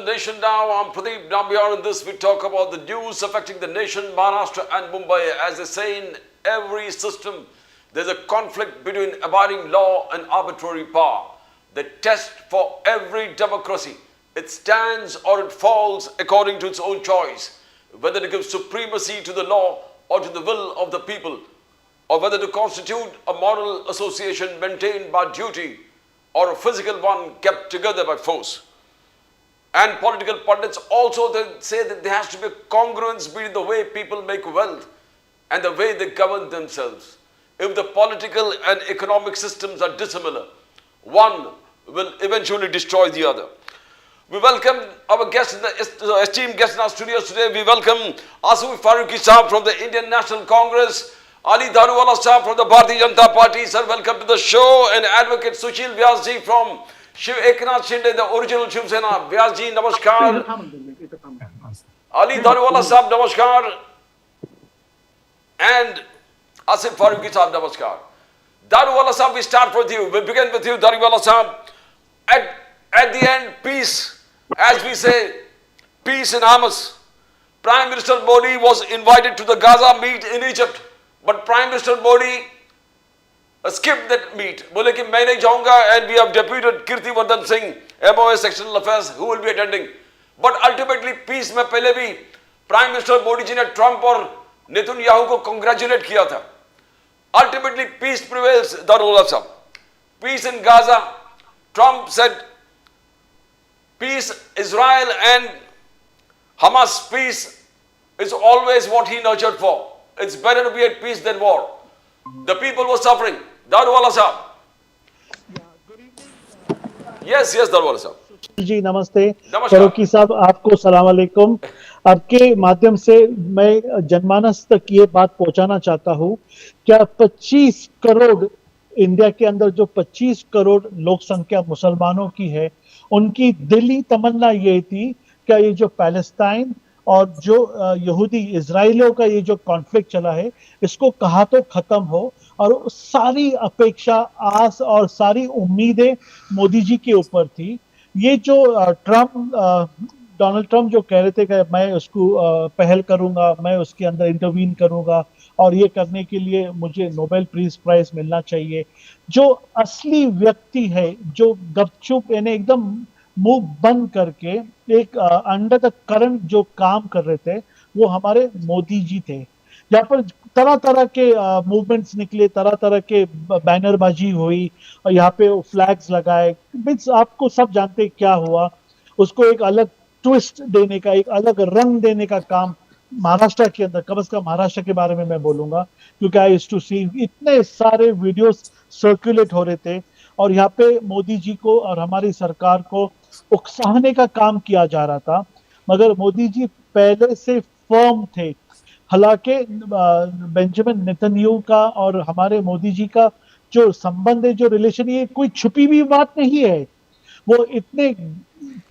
the nation now. I'm Pradeep Nambiar. In this, we talk about the news affecting the nation, Maharashtra and Mumbai. As they say in every system, there's a conflict between abiding law and arbitrary power. The test for every democracy. It stands or it falls according to its own choice, whether to give supremacy to the law or to the will of the people, or whether to constitute a moral association maintained by duty or a physical one kept together by force. And political pundits also they say that there has to be a congruence between the way people make wealth and the way they govern themselves. If the political and economic systems are dissimilar, one will eventually destroy the other. We welcome our guest, esteemed guest in our studios today. We welcome Asif Faruqi Saab from the Indian National Congress, Ali Daruwala Saab from the Bharatiya Janata Party. Sir, welcome to the show. And Advocate Sushil Vyas ji from Shiv Eknath Shinde, the original Shiv Sena. Vyas ji, namaskar. Ali Daruwala Saab, namaskar. And Asif Faruqi Saab, namaskar. Daruwala Saab, we start with you. We begin with you, Daruwala Saab. At the end, peace. As we say, peace in Hamas. Prime Minister Modi was invited to the Gaza meet in Egypt, but Prime Minister Modi skipped that meet. बोले कि मैं नहीं जाऊंगा, and we have deputed Kirti Vardhan Singh, MOS Sectional Affairs, who will be attending. But ultimately, peace में पहले भी Prime Minister Modi जी ने Trump और Netanyahu को congratulate किया था. Ultimately, peace prevails, Daruwala Saab. Peace in Gaza. Trump said, peace, Israel and Hamas peace is always what he nurtured for. It's better to be at peace than war. The people were suffering. Daruwala Saab. Yes, Daruwala Saab. जी नमस्ते। फारूकी साहब, आपको सलाम अलैकुम। आपके माध्यम से मैं जनमानस तक ये बात पहुंचाना चाहता हूँ, क्या 25 करोड़ इंडिया के अंदर जो 25 करोड़ लोक संख्या मुसलमानों की है, उनकी दिली तमन्ना ये थी कि ये जो पैलेस्टाइन और जो यहूदी इजराइलियों का ये जो कॉन्फ्लिक्ट चला है, इसको कहाँ तो खत्म हो। और सारी अपेक्षा, आस और सारी उम्मीदें मोदी जी के ऊपर थी। ये जो डोनाल्ड ट्रम्प जो कह रहे थे कि मैं उसको पहल करूंगा, मैं उसके अंदर इंटरवीन करूंगा और ये करने के लिए मुझे नोबेल पीस प्राइज मिलना चाहिए, जो असली व्यक्ति है, जो गपचुप यानी एकदम मुंह बंद करके एक अंडर द करंट जो काम कर रहे थे, वो हमारे मोदी जी थे। यहाँ पर तरह तरह के मूवमेंट्स निकले, तरह तरह के बैनरबाजी हुई और यहाँ पे फ्लैग्स लगाए। मीन्स आपको सब जानते क्या हुआ, उसको एक अलग ट्विस्ट देने का, एक अलग रंग देने का काम महाराष्ट्र के अंदर, कम से कम महाराष्ट्र के बारे में मैं बोलूंगा, क्योंकि आई यूज्ड टू सी इतने सारे वीडियोस सर्कुलेट हो रहे थे और यहाँ पे मोदी जी को और हमारी सरकार को उकसाने का काम किया जा रहा था। मगर मोदी जी पहले से फर्म थे। हालांकि बेंजामिन नेतन्याहू का और हमारे मोदी जी का जो संबंध है, जो रिलेशन, ये कोई छुपी हुई बात नहीं है। वो इतने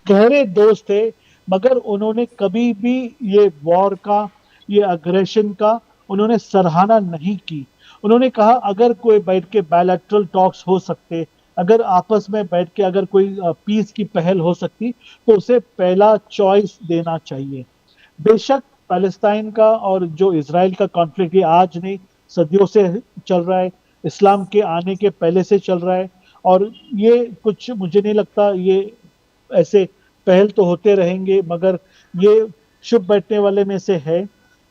गहरे दोस्त थे, मगर उन्होंने कभी भी ये वॉर का, ये अग्रेशन का उन्होंने सराहना नहीं की। उन्होंने कहा अगर कोई बैठ के बायलैटरल टॉक्स हो सकते, अगर आपस में बैठ के अगर कोई पीस की पहल हो सकती, तो उसे पहला चॉइस देना चाहिए। बेशक पैलेस्टाइन का और जो इजराइल का कॉन्फ्लिक्ट ये आज नहीं, सदियों से चल रहा है, इस्लाम के आने के पहले से चल रहा है और ये कुछ मुझे नहीं लगता ये ऐसे पहल तो होते रहेंगे, मगर ये शुभ बैठने वाले में से है,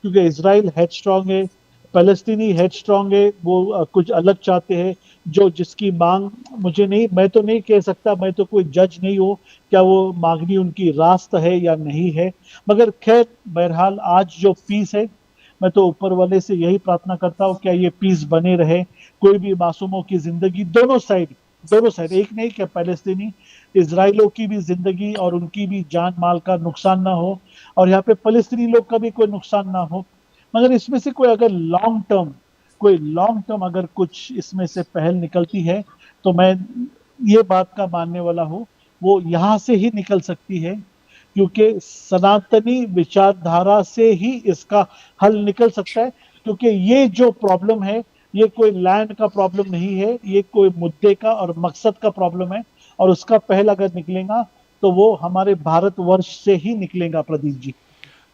क्योंकि इजराइल हेड स्ट्रांग है, पैलेस्टीनी हेड स्ट्रांग है, वो कुछ अलग चाहते हैं, जो जिसकी मांग मुझे नहीं, मैं तो नहीं कह सकता, मैं तो कोई जज नहीं हूँ क्या वो मांगनी उनकी रास्त है या नहीं है। मगर खैर बहरहाल आज जो पीस है, मैं तो ऊपर वाले से यही प्रार्थना करता हूँ क्या ये पीस बने रहे, कोई भी मासूमों की जिंदगी दोनों साइड, एक नहीं क्या पैलेस्तीनी इजराइलों की भी जिंदगी और उनकी भी जान माल का नुकसान ना हो और यहाँ पे फलस्तीनी लोग का भी कोई नुकसान ना हो। मगर इसमें से कोई अगर लॉन्ग टर्म अगर कुछ इसमें से पहल निकलती है, तो मैं ये बात का मानने वाला हूँ वो यहाँ से ही निकल सकती है, क्योंकि सनातनी विचारधारा से ही इसका हल निकल सकता है। क्योंकि ये जो प्रॉब्लम है, ये कोई लैंड का प्रॉब्लम नहीं है, ये कोई मुद्दे का और मकसद का प्रॉब्लम है और उसका पहल अगर निकलेगा तो वो हमारे भारतवर्ष से ही निकलेगा, प्रदीप जी।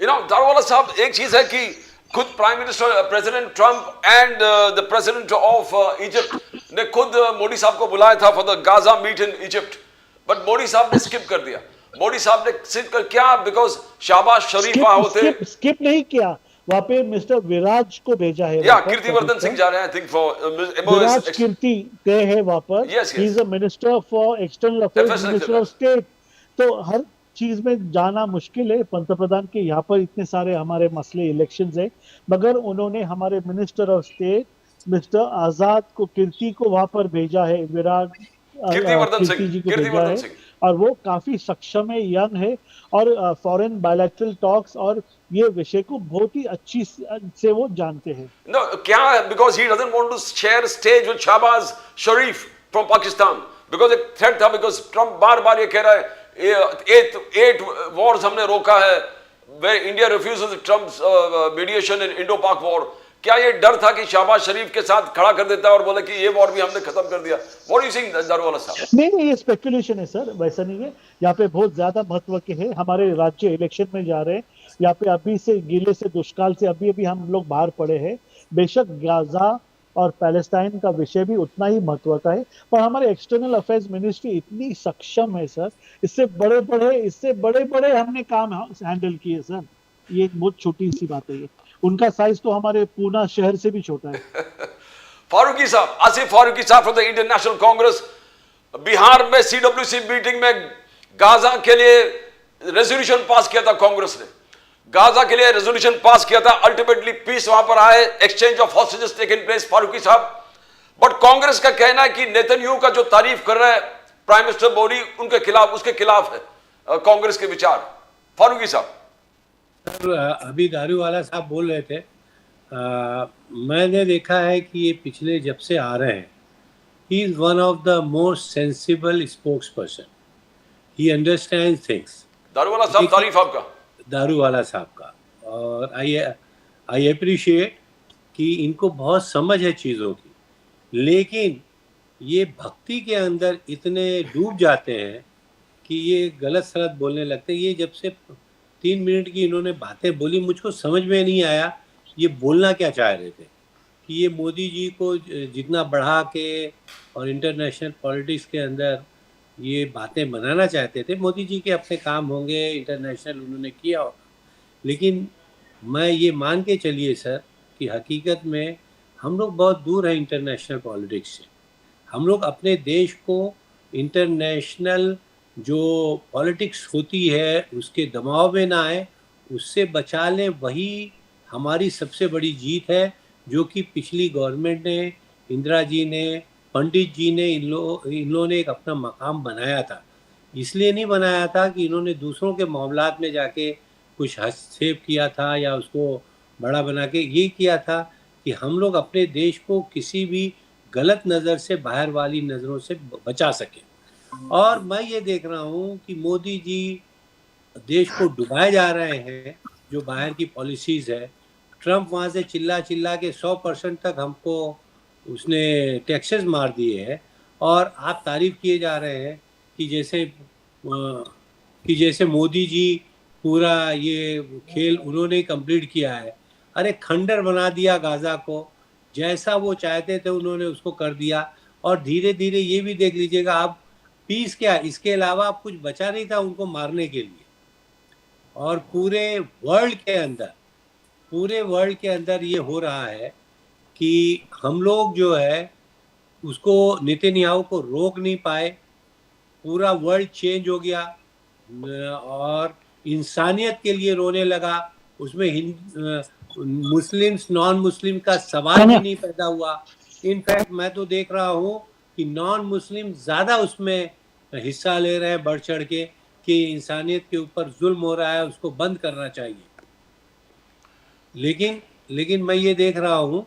दारूवाला साहब, एक चीज है कि खुद prime minister president Trump and the president of Egypt ने खुद मोदी साहब को बुलाया था for the Gaza meet in Egypt, but Modi साहब ने स्किप कर दिया। मोदी साहब ने स्किप कर क्या? बिकॉज शहबाज शरीफ वहां होते। स्किप नहीं किया, वहां पे मिस्टर विराज को भेजा है। या कीर्तिवर्धन सिंह जा रहे हैं, आई थिंक फॉर विराज कीर्ति गए हैं वहां पर। Yes, he yes. Is a minister for external affairs, minister of state. तो हर चीज में जाना मुश्किल है पंतप्रधान के। यहाँ पर इतने सारे हमारे मसले, इलेक्शंस है, मगर उन्होंने हमारे मिनिस्टर ऑफ स्टेट मिस्टर आजाद को, कीर्ति को वहां पर भेजा है। विराट कीर्ति जी को भेजा है, और वो काफी सक्षम है, यंग है, और फॉरेन बायलैटरल टॉक्स और ये विषय को बहुत ही अच्छी से वो जानते हैं। नो क्या? Because he doesn't want to share stage with Shahbaz Sharif from Pakistan, because एक थ्रेट था, बिकॉज ट्रंप बार बार ये कह रहा है 8 वॉर्स हमने रोका है, where India refuses Trump's mediation in Indo-Pak war। क्या ये डर था कि शहबाज शरीफ के साथ खड़ा कर देता है और बोले कि ये वॉर भी हमने खत्म कर दिया? What do you think, Daruwalla साहब? नहीं, ये स्पेकुलेशन है सर, वैसा नहीं है। यहाँ पे बहुत ज्यादा महत्व के है, हमारे राज्य इलेक्शन में जा रहे हैं। यहाँ पे अभी से गीले से दुष्काल से अभी अभी हम लोग बाहर पड़े हैं। बेशक गाजा और पैलेस्टाइन का विषय भी उतना ही महत्व का है, पर हमारे एक्सटर्नल अफेयर्स मिनिस्ट्री इतनी सक्षम है सर। इससे बड़े बड़े हमने काम हैंडल किए सर। ये एक बहुत छोटी सी बात है। ये उनका साइज तो हमारे पूना शहर से भी छोटा है। फारूकी साहब, आसिफ फारूकी साहब from the Indian national Congress, Bihar में सीडब्ल्यूसी मीटिंग में गाजा के लिए रेजोल्यूशन पास किया था कांग्रेस ने। गाजा के लिए रेजोल्यूशन पास किया था, अल्टीमेटली पीस वहां पर आए, exchange of hostages taken place, Farooqui साहब। बट कांग्रेस का कहना है कि नेतन्याहू का जो तारीफ कर रहा है प्राइम मिनिस्टर मोदी, उनके खिलाफ, उसके खिलाफ है कांग्रेस के विचार। फारूकी साहब। सर, अभी दारूवाला साहब बोल रहे थे, मैंने देखा है कि ये पिछले जब से आ रहे हैं, he is one of the most sensible spokes person, he understand things. Daruwalla साहब, तारीफ आपका। दारूवाला साहब का, और आई अप्रिशिएट कि इनको बहुत समझ है चीज़ों की, लेकिन ये भक्ति के अंदर इतने डूब जाते हैं कि ये गलत सलत बोलने लगते हैं। ये जब से 3 मिनट की इन्होंने बातें बोली, मुझको समझ में नहीं आया ये बोलना क्या चाह रहे थे। कि ये मोदी जी को जितना बढ़ा के और इंटरनेशनल पॉलिटिक्स के अंदर ये बातें बनाना चाहते थे। मोदी जी के अपने काम होंगे, इंटरनेशनल उन्होंने किया होगा, लेकिन मैं ये मान के चलिए सर कि हकीकत में हम लोग बहुत दूर हैं इंटरनेशनल पॉलिटिक्स से। हम लोग अपने देश को इंटरनेशनल जो पॉलिटिक्स होती है उसके दबाव में ना आए, उससे बचा लें, वही हमारी सबसे बड़ी जीत है, जो कि पिछली गवर्नमेंट ने, इंदिरा जी ने, पंडित जी ने, इन लोगों ने एक अपना मकाम बनाया था। इसलिए नहीं बनाया था कि इन्होंने दूसरों के मामलात में जाके कुछ हस्तक्षेप किया था या उसको बड़ा बना के, ये किया था कि हम लोग अपने देश को किसी भी गलत नज़र से, बाहर वाली नज़रों से बचा सकें। और मैं ये देख रहा हूँ कि मोदी जी देश को डुबाए जा रहे हैं, जो बाहर की पॉलिसीज़ है। ट्रंप वहाँ से चिल्ला चिल्ला के 100% तक हमको उसने टैक्सेस मार दिए हैं, और आप तारीफ किए जा रहे हैं कि जैसे मोदी जी पूरा ये खेल उन्होंने कंप्लीट किया है। अरे खंडर बना दिया गाज़ा को, जैसा वो चाहते थे उन्होंने उसको कर दिया। और धीरे धीरे ये भी देख लीजिएगा आप, पीस क्या, इसके अलावा अब कुछ बचा नहीं था उनको मारने के लिए। और पूरे वर्ल्ड के अंदर ये हो रहा है कि हम लोग जो है उसको, नेतन्याहू को रोक नहीं पाए। पूरा वर्ल्ड चेंज हो गया और इंसानियत के लिए रोने लगा। उसमें मुस्लिम्स नॉन मुस्लिम का सवाल भी नहीं पैदा हुआ। इनफैक्ट मैं तो देख रहा हूँ कि नॉन मुस्लिम ज़्यादा उसमें हिस्सा ले रहे हैं बढ़ चढ़ के, कि इंसानियत के ऊपर जुल्म हो रहा है, उसको बंद करना चाहिए। लेकिन मैं ये देख रहा हूँ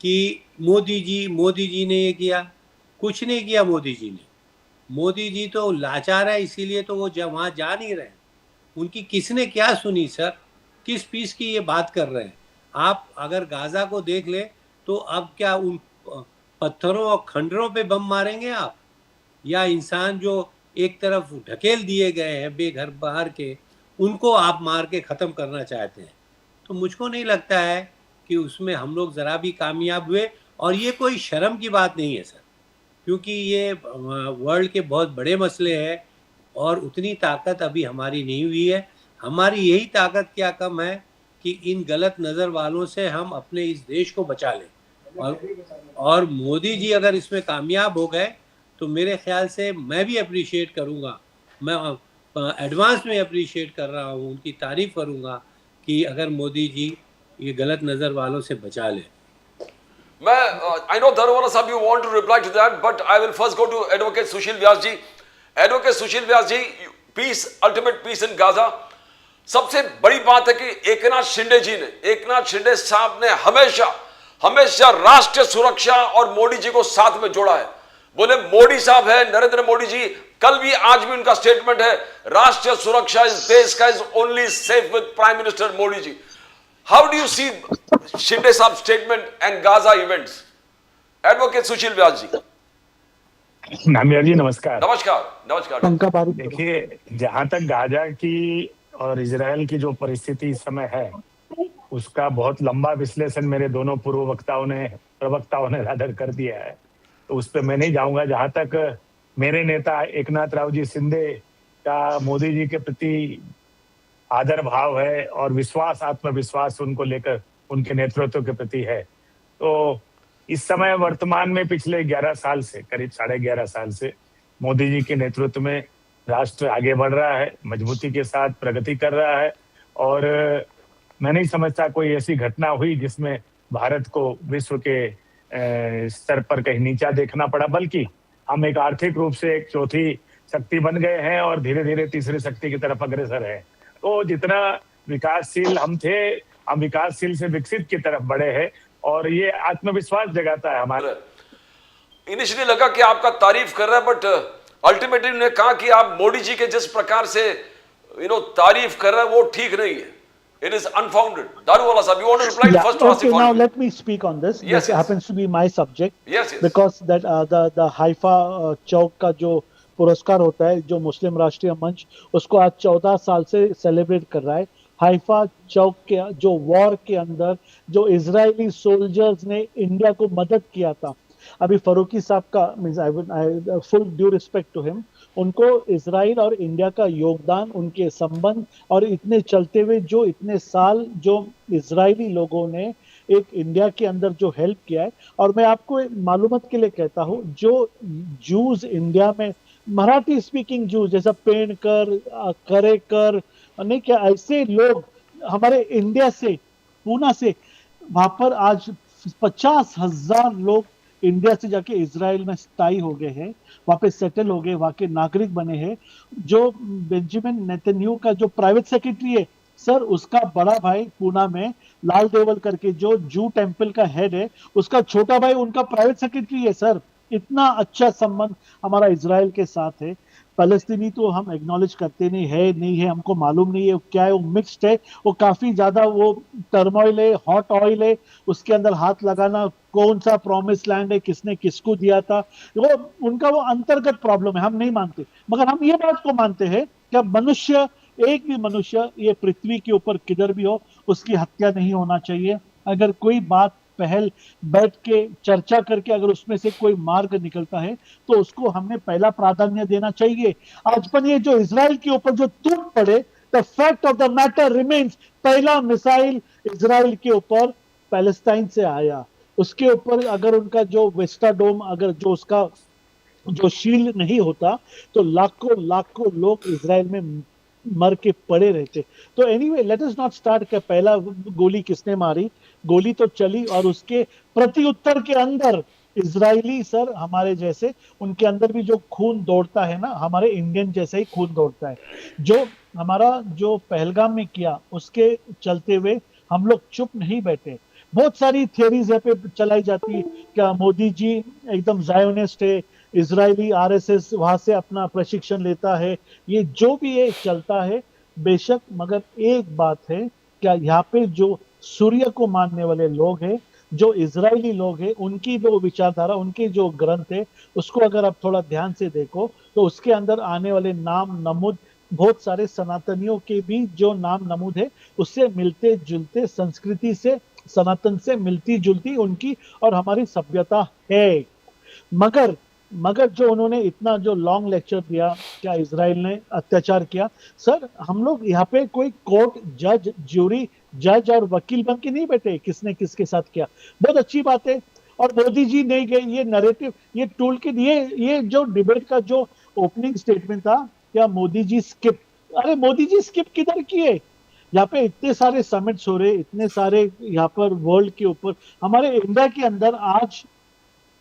कि मोदी जी ने ये किया, कुछ नहीं किया मोदी जी ने। मोदी जी तो लाचार है, इसीलिए तो वो वहाँ जा नहीं रहे। उनकी किसने क्या सुनी सर? किस पीस की ये बात कर रहे हैं आप? अगर गाज़ा को देख ले तो अब क्या उन पत्थरों और खंडरों पे बम मारेंगे आप, या इंसान जो एक तरफ ढकेल दिए गए हैं बेघर बाहर के, उनको आप मार के ख़त्म करना चाहते हैं। तो मुझको नहीं लगता है कि उसमें हम लोग ज़रा भी कामयाब हुए, और ये कोई शर्म की बात नहीं है सर, क्योंकि ये वर्ल्ड के बहुत बड़े मसले हैं और उतनी ताकत अभी हमारी नहीं हुई है। हमारी यही ताकत क्या कम है कि इन गलत नज़र वालों से हम अपने इस देश को बचा लें, और मोदी जी अगर इसमें कामयाब हो गए तो मेरे ख्याल से मैं भी अप्रिशिएट करूँगा, मैं एडवांस में अप्रिशिएट कर रहा हूँ, उनकी तारीफ़ करूँगा कि अगर मोदी जी ये गलत नज़र वालों से बचा लें। I know Daruwala Sahab, you want to reply to that, but I will first go to Advocate Sushil Vyas ji. Advocate Sushil Vyas ji, peace, ultimate peace in Gaza. सबसे बड़ी बात है कि एकनाथ शिंदे साहब ने हमेशा राष्ट्रीय सुरक्षा और मोदी जी को साथ में जोड़ा है। बोले मोदी साहब है, नरेंद्र मोदी जी, कल भी आज भी उनका स्टेटमेंट है, राष्ट्रीय सुरक्षा इस देश का is only safe with prime minister Modi ji. How do you see Shinde Saab's statement and Gaza events? Advocate Sushil Vyas ji. नामिया जी नमस्कार। नमस्कार। पंका पारी देखिए, जहां तक गाजा की और इजराइल की जो परिस्थिति इस समय है, उसका बहुत लंबा विश्लेषण मेरे दोनों प्रवक्ताओं ने रादर कर दिया है, तो उस पर मैं नहीं जाऊंगा। जहां तक मेरे नेता एकनाथ राव जी शिंदे का मोदी जी के प्रति आदर भाव है और आत्मविश्वास उनको लेकर उनके नेतृत्व के प्रति है, तो इस समय वर्तमान में पिछले 11 साल से, करीब 11.5 साल से मोदी जी के नेतृत्व में राष्ट्र आगे बढ़ रहा है, मजबूती के साथ प्रगति कर रहा है, और मैं नहीं समझता कोई ऐसी घटना हुई जिसमें भारत को विश्व के स्तर पर कहीं नीचा देखना पड़ा, बल्कि हम एक आर्थिक रूप से एक चौथी शक्ति बन गए हैं और धीरे धीरे तीसरी शक्ति की तरफ अग्रसर है। तो जितना विकासशील हम थे, हम विकासशील से विकसित की तरफ बढ़े हैं, और ये आत्मविश्वास जगाता है हमारे। इनिशियली लगा कि आपका तारीफ कर रहा है, बट अल्टीमेटली उन्होंने कहा कि आप मोदी जी के जिस प्रकार से तारीफ कर रहे हैं वो ठीक नहीं है। It is unfounded. Daruwala Sahab, you want to reply first to okay, Asif? now let me speak on this. Yes, This happens to be my subject. Yes. Because that the Haifa चौक का जो पुरस्कार होता है, जो मुस्लिम राष्ट्रीय मंच उसको आज 14 साल से सेलिब्रेट कर रहा है। हाइफा चौक के जो वॉर के अंदर जो इजरायली सोल्जर्स ने इंडिया को मदद किया था, अभी फरूकी साहब का means I full due respect to him, उनको इजराइल और इंडिया का योगदान, उनके संबंध, और इतने चलते हुए जो इतने साल जो इजरायली लोगों ने एक इंडिया के अंदर जो हेल्प किया है। और मैं आपको मालूमात के लिए कहता हूँ, जो जूस इंडिया में, मराठी स्पीकिंग जूस जैसा पेड़कर, करेकर, नहीं क्या, ऐसे लोग हमारे इंडिया से, पूना से, वहां पर आज 50,000 लोग इंडिया से जाके इजराइल में स्थायी हो गए हैं, वहां पे सेटल हो गए, वहां के नागरिक बने हैं। जो बेंजामिन नेतन्याहू का जो प्राइवेट सेक्रेटरी है सर, उसका बड़ा भाई पूना में लाल देवल करके जो जू टेम्पल का हेड है, उसका छोटा भाई उनका प्राइवेट सेक्रेटरी है सर। इतना अच्छा संबंध हमारा इजराइल के साथ है। फलस्तीनी तो हम एक्नॉलेज करते नहीं है, हमको मालूम नहीं है क्या है, वो मिक्स्ड है, वो काफी ज्यादा वो टर्मोइल है, हॉट ऑयल है, उसके अंदर हाथ लगाना, कौन सा प्रॉमिस लैंड है, किसने किसको दिया था, वो उनका वो अंतर्गत प्रॉब्लम है, हम नहीं मानते। मगर हम ये बात को मानते हैं कि मनुष्य, एक भी मनुष्य ये पृथ्वी के ऊपर किधर भी हो, उसकी हत्या नहीं होना चाहिए। अगर कोई बात पहल बैठ के चर्चा करके अगर उसमें से कोई मार्ग निकलता है तो उसको हमने पहला प्राधान्य देना चाहिए। आज पर ये जो इजराइल के ऊपर जो टूट पड़े, the fact of the matter remains, पहला मिसाइल इजराइल के ऊपर पैलेस्टाइन से आया, उसके ऊपर अगर उनका जो वेस्टाडोम, अगर जो उसका जो शील्ड नहीं होता तो लाखों लोग इजराइल में मर के पड़े रहते। तो anyway, let us not start कि पहला गोली किसने मारी, गोली तो चली, और उसके प्रत्युत्तर के अंदर इजरायली सर हमारे जैसे, उनके अंदर भी जो खून दौड़ता है ना, हमारे इंडियन जैसे ही खून दौड़ता है। जो हमारा जो पहलगाम में किया, उसके चलते हुए हम लोग चुप नहीं बैठे। बहुत सारी थियरीज यहाँ पे चलाई जाती है, क्या मोदी जी एकदम जायोनिस्ट है, इजरायली आरएसएस वहां से अपना प्रशिक्षण लेता है, ये जो भी है चलता है बेशक। मगर एक बात है, क्या यहाँ पे जो सूर्य को मानने वाले लोग हैं, जो इजरायली लोग हैं उनकी जो विचारधारा, उनके जो ग्रंथ है, उसको अगर आप थोड़ा ध्यान से देखो तो उसके अंदर आने वाले नाम नमूद बहुत सारे सनातनियों के भी जो नाम नमूद है उससे मिलते जुलते, संस्कृति से, सनातन से मिलती जुलती उनकी और हमारी सभ्यता है। मगर मगर जो उन्होंने इतना जो लॉन्ग लेक्चर दिया, क्या इजराइल ने अत्याचार किया, सर हम लोग यहाँ पे कोई कोर्ट जज ज्यूरी, जज और वकील बन के नहीं बैठे किसने किसके साथ किया, बहुत अच्छी बात है। और मोदी जी नहीं गए, ये नैरेटिव, ये टूल किट, ये जो डिबेट का जो ओपनिंग स्टेटमेंट था, क्या मोदी जी स्किप, अरे मोदी जी स्किप किधर किए? यहाँ पे इतने सारे समिट्स हो रहे, इतने सारे यहाँ पर वर्ल्ड के ऊपर, हमारे इंडिया के अंदर आज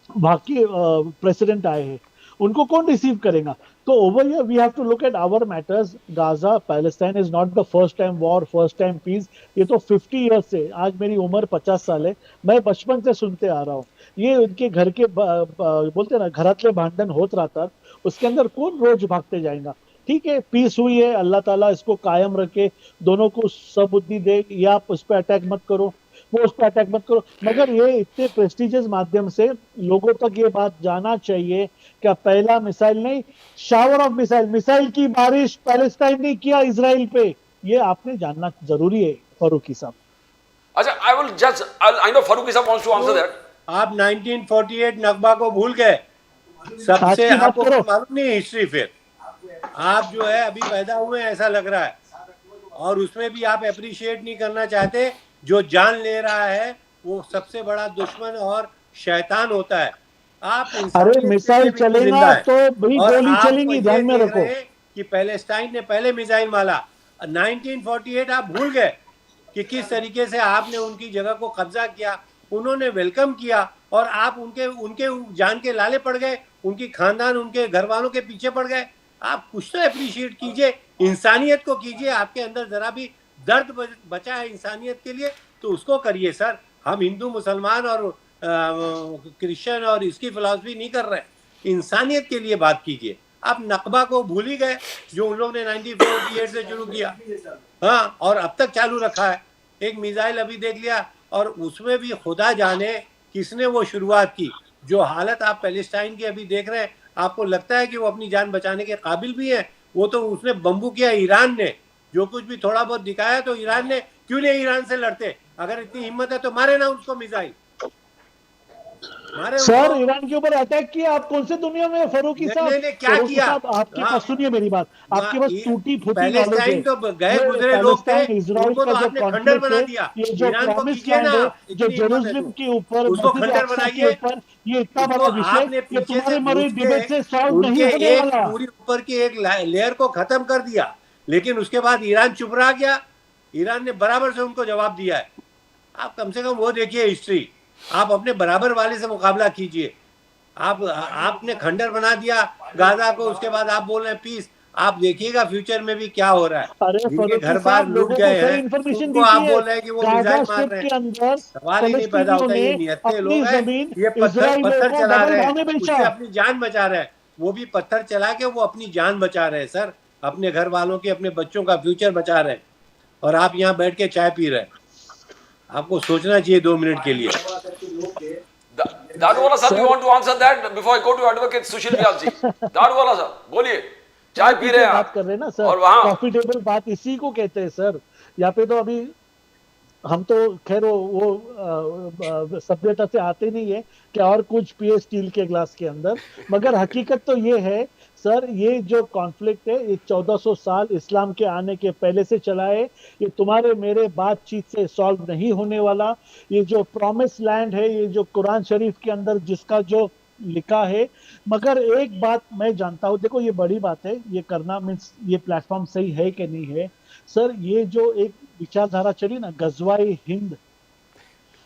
बाकी प्रेसिडेंट आए हैं, उनको कौन रिसीव करेगा? तो over here we have to look at our matters. Gaza Palestine is not the first time war, first time peace. ये तो 50 ईयर्स से, आज मेरी उम्र 50 साल है, मैं बचपन से सुनते आ रहा हूँ। ये उनके घर के बोलते ना घरातले भांडन होत रहता, उसके अंदर कौन रोज भागते जाएगा? ठीक है, पीस हुई है, अल्लाह ताला इसको कायम रखे, दोनों को सबुद्धि दे, या आप उस पर अटैक मत करो, वो उस पर अटैक मत करो, मगर ये इतने प्रेस्टिजियस माध्यम से लोगों तक ये बात जाना चाहिए, क्या पहला मिसाइल नहीं, शावर ऑफ मिसाइल, मिसाइल की बारिश पैलेस्टाइन ने किया इसराइल पे, ये आपने जानना जरूरी है फारूकी साहब। अच्छा, I will just, I know Faruqi sir wants to answer that. आप 1948 नकबा को भूल गए, सबसे आज की बात आपको करो। मालूम नहीं हिस्ट्री, फिर आप जो है अभी पैदा हुए हैं ऐसा लग रहा है, और उसमें भी आप अप्रिशिएट नहीं करना चाहते। जो जान ले रहा है वो सबसे बड़ा दुश्मन और शैतान होता है। आप अरे मिसाइल चलेगा तो भाई गोली चलेंगी, ध्यान में रखो कि पैलेस्टाइन ने पहले मिसाइल मारा। 1948 आप भूल गए कि किस तरीके से आपने उनकी जगह को कब्जा किया, उन्होंने वेलकम किया, और आप उनके उनके जान के लाले पड़ गए, उनकी खानदान, उनके घर वालों के पीछे पड़ गए। आप कुछ तो अप्रिशिएट कीजिए, इंसानियत को कीजिए। आपके अंदर जरा भी दर्द बचा है इंसानियत के लिए तो उसको करिए सर। हम हिंदू मुसलमान और क्रिश्चियन और इसकी फिलॉसफी नहीं कर रहे, इंसानियत के लिए बात कीजिए। आप नकबा को भूल ही गए जो उन लोगों ने 1948 से शुरू किया, हाँ, और अब तक चालू रखा है। एक मिसाइल अभी देख लिया, और उसमें भी खुदा जाने किसने वो शुरुआत की। जो हालत आप पैलेस्टाइन की अभी देख रहे हैं, आपको लगता है कि वो अपनी जान बचाने के काबिल भी है? वो तो उसने बम्बू किया ईरान ने, जो कुछ भी थोड़ा बहुत दिखाया तो ईरान ने। क्यों नहीं ईरान से लड़ते? अगर इतनी हिम्मत है तो मारे ना उसको मिसाइल, मारे सर। ईरान के ऊपर अटैक किया, आप कौन से दुनिया में फारूकी साहब? नहीं, क्या किया? आपके पास, सुनिए मेरी बात, आपके पास टूटी फूटी नॉलेज है। पैलेस्टाइन तो गए गुजरे लोग थे, उनको तो आपने खंडर बना दिया। ये जो ईरान को प्रॉमिस कीजिए लैंड ना, है, जो जेरूसलम के ऊपर, उसको खंडर बनाइए। ये इतना बड़ा विषय, ये तुम्हारे मरे डिबेट से सॉल्व नहीं होने वाला। पूरी ऊपर की एक लेयर को खत्म कर दिया, लेकिन उसके बाद ईरान चुप रह गया। ईरान ने बराबर से उनको जवाब दिया है। आप कम से कम वो देखिए हिस्ट्री, आप अपने बराबर वाले से मुकाबला कीजिए। आपने खंडर बना दिया गाजा को, उसके बाद आप बोल रहे हैं पीस। आप देखिएगा फ्यूचर में भी क्या हो रहा है। जिनके घर बार लूट गए हैं उनको आप बोल रहे हैं कि वो मिसाइल मार रहे हैं। सवाल ही नहीं पैदा होता। ये नियत्ते लोग हैं, ये पत्थर चला रहे हैं, उससे अपनी जान बचा रहे हैं। वो भी पत्थर चला के वो अपनी जान बचा रहे हैं सर, अपने घर वालों की, अपने बच्चों का फ्यूचर बचा रहे हैं। और आप यहाँ बैठ के चाय पी रहे हैं। आपको सोचना चाहिए 2 मिनट के लिए। दारूवाला साहब, you want to answer that before I go to Advocate Sushil Vyas जी? दारूवाला साहब बोलिए, चाय पी रहे हैं बात कर रहे हैं ना सर, और वहाँ प्रॉफिटेबल बात इसी को कहते हैं सर। यहाँ पे तो अभी हम तो खैर वो सभ्यता से आते नहीं है कि और कुछ पिए स्टील के ग्लास के अंदर, मगर हकीकत तो ये है सर, ये जो कॉन्फ्लिक्ट है ये 1400 साल इस्लाम के आने के पहले से चला है। ये तुम्हारे मेरे बातचीत से सॉल्व नहीं होने वाला। ये जो प्रॉमिस लैंड है, ये जो कुरान शरीफ के अंदर जिसका जो लिखा है, मगर एक बात मैं जानता हूं, देखो ये बड़ी बात है ये करना, मीन्स ये प्लेटफॉर्म सही है कि नहीं है सर। ये जो एक विचारधारा चली ना, गजवाए हिंद,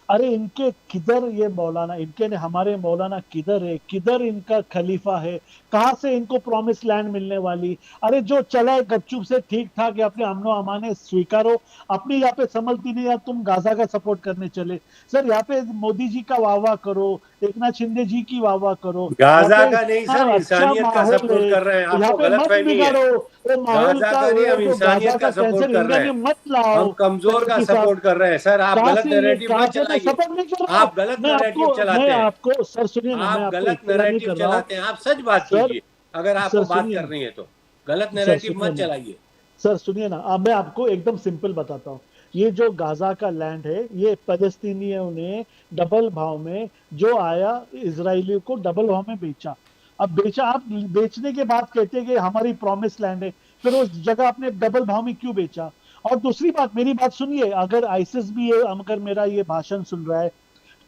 अरे इनके किधर ये मौलाना, इनके ने हमारे मौलाना किधर है, किधर इनका खलीफा है, कहां से इनको प्रॉमिस लैंड मिलने वाली? अरे जो चला है गपचुप से ठीक ठाक, अपने अमनो अमाने स्वीकारो, अपनी यहाँ पे संभलती नहीं, या तुम गाजा का सपोर्ट करने चले सर। यहाँ पे मोदी जी का वाह वाह करो, एकनाथ शिंदे जी की वाह करो। गाजा यहाँ पे का नहीं इतना सर, अच्छा इंसानियत का माहौल सपोर्ट है, कर रहे हैं, यहाँ आपको पे गलत मत फहमी है। बिगाड़ो वो माहौल गाजा का, का नहीं, वो हम जो गाजा इंसानियत का का सपोर्ट कैंसर कर इंडिया रहे में हैं, मत लाओ हम कमजोर का फारूकी साहब। सपोर्ट कर रहे हैं सर। आप कहाँ गलत से ये, नैरेटिव कहाँ मत से? मैं चलाइए, सपोर्ट नहीं कर रहा हूँ। आप गलत नैरेटिव मैं चलाते हैं, आपको सर सुनिए ना, मैं आप आपको गलत इत्तला नहीं नैरेटिव कर रहा हूँ चलाते हैं। आप सच बात सर। कीजिए, अगर सर आपको बात सुनिए ना, करनी है तो गलत सर नैरेटिव सुनिए मत ना, चलाइए। सर सुनिए ना, अब मैं आपको एकदम सिंपल बताता हूँ। ये जो गाजा का लैंड है, ये फलस्तीनियों ने डबल भाव में जो आया, इजरायलियों को डबल भाव में बेचा। अब बेचा, आप बेचने के बाद कहते हैं कि हमारी प्रॉमिस लैंड है, फिर उस जगह आपने डबल भाव में क्यों बेचा? और दूसरी बात, मेरी बात सुनिए, अगर आईसिस भी है, अगर मेरा ये भाषण सुन रहा है,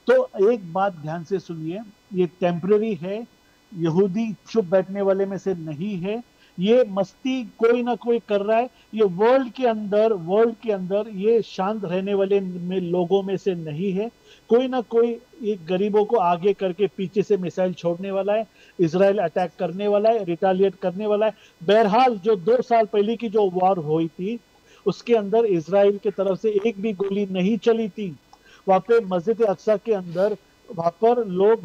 तो एक बात ध्यान से सुनिए, ये टेम्पररी है, यहूदी चुप बैठने वाले में से नहीं है, ये मस्ती कोई ना कोई कर रहा है, ये वर्ल्ड के अंदर ये शांत रहने वाले में लोगों में से नहीं है। कोई ना कोई एक गरीबों को आगे करके पीछे से मिसाइल छोड़ने वाला है, इसराइल अटैक करने वाला है, रिटालिएट करने वाला है। बहरहाल जो 2 साल पहले की जो वॉर हुई थी, उसके अंदर इसराइल की तरफ से एक भी गोली नहीं चली थी। वहां पे मस्जिद अक्सा के अंदर, वहां पर लोग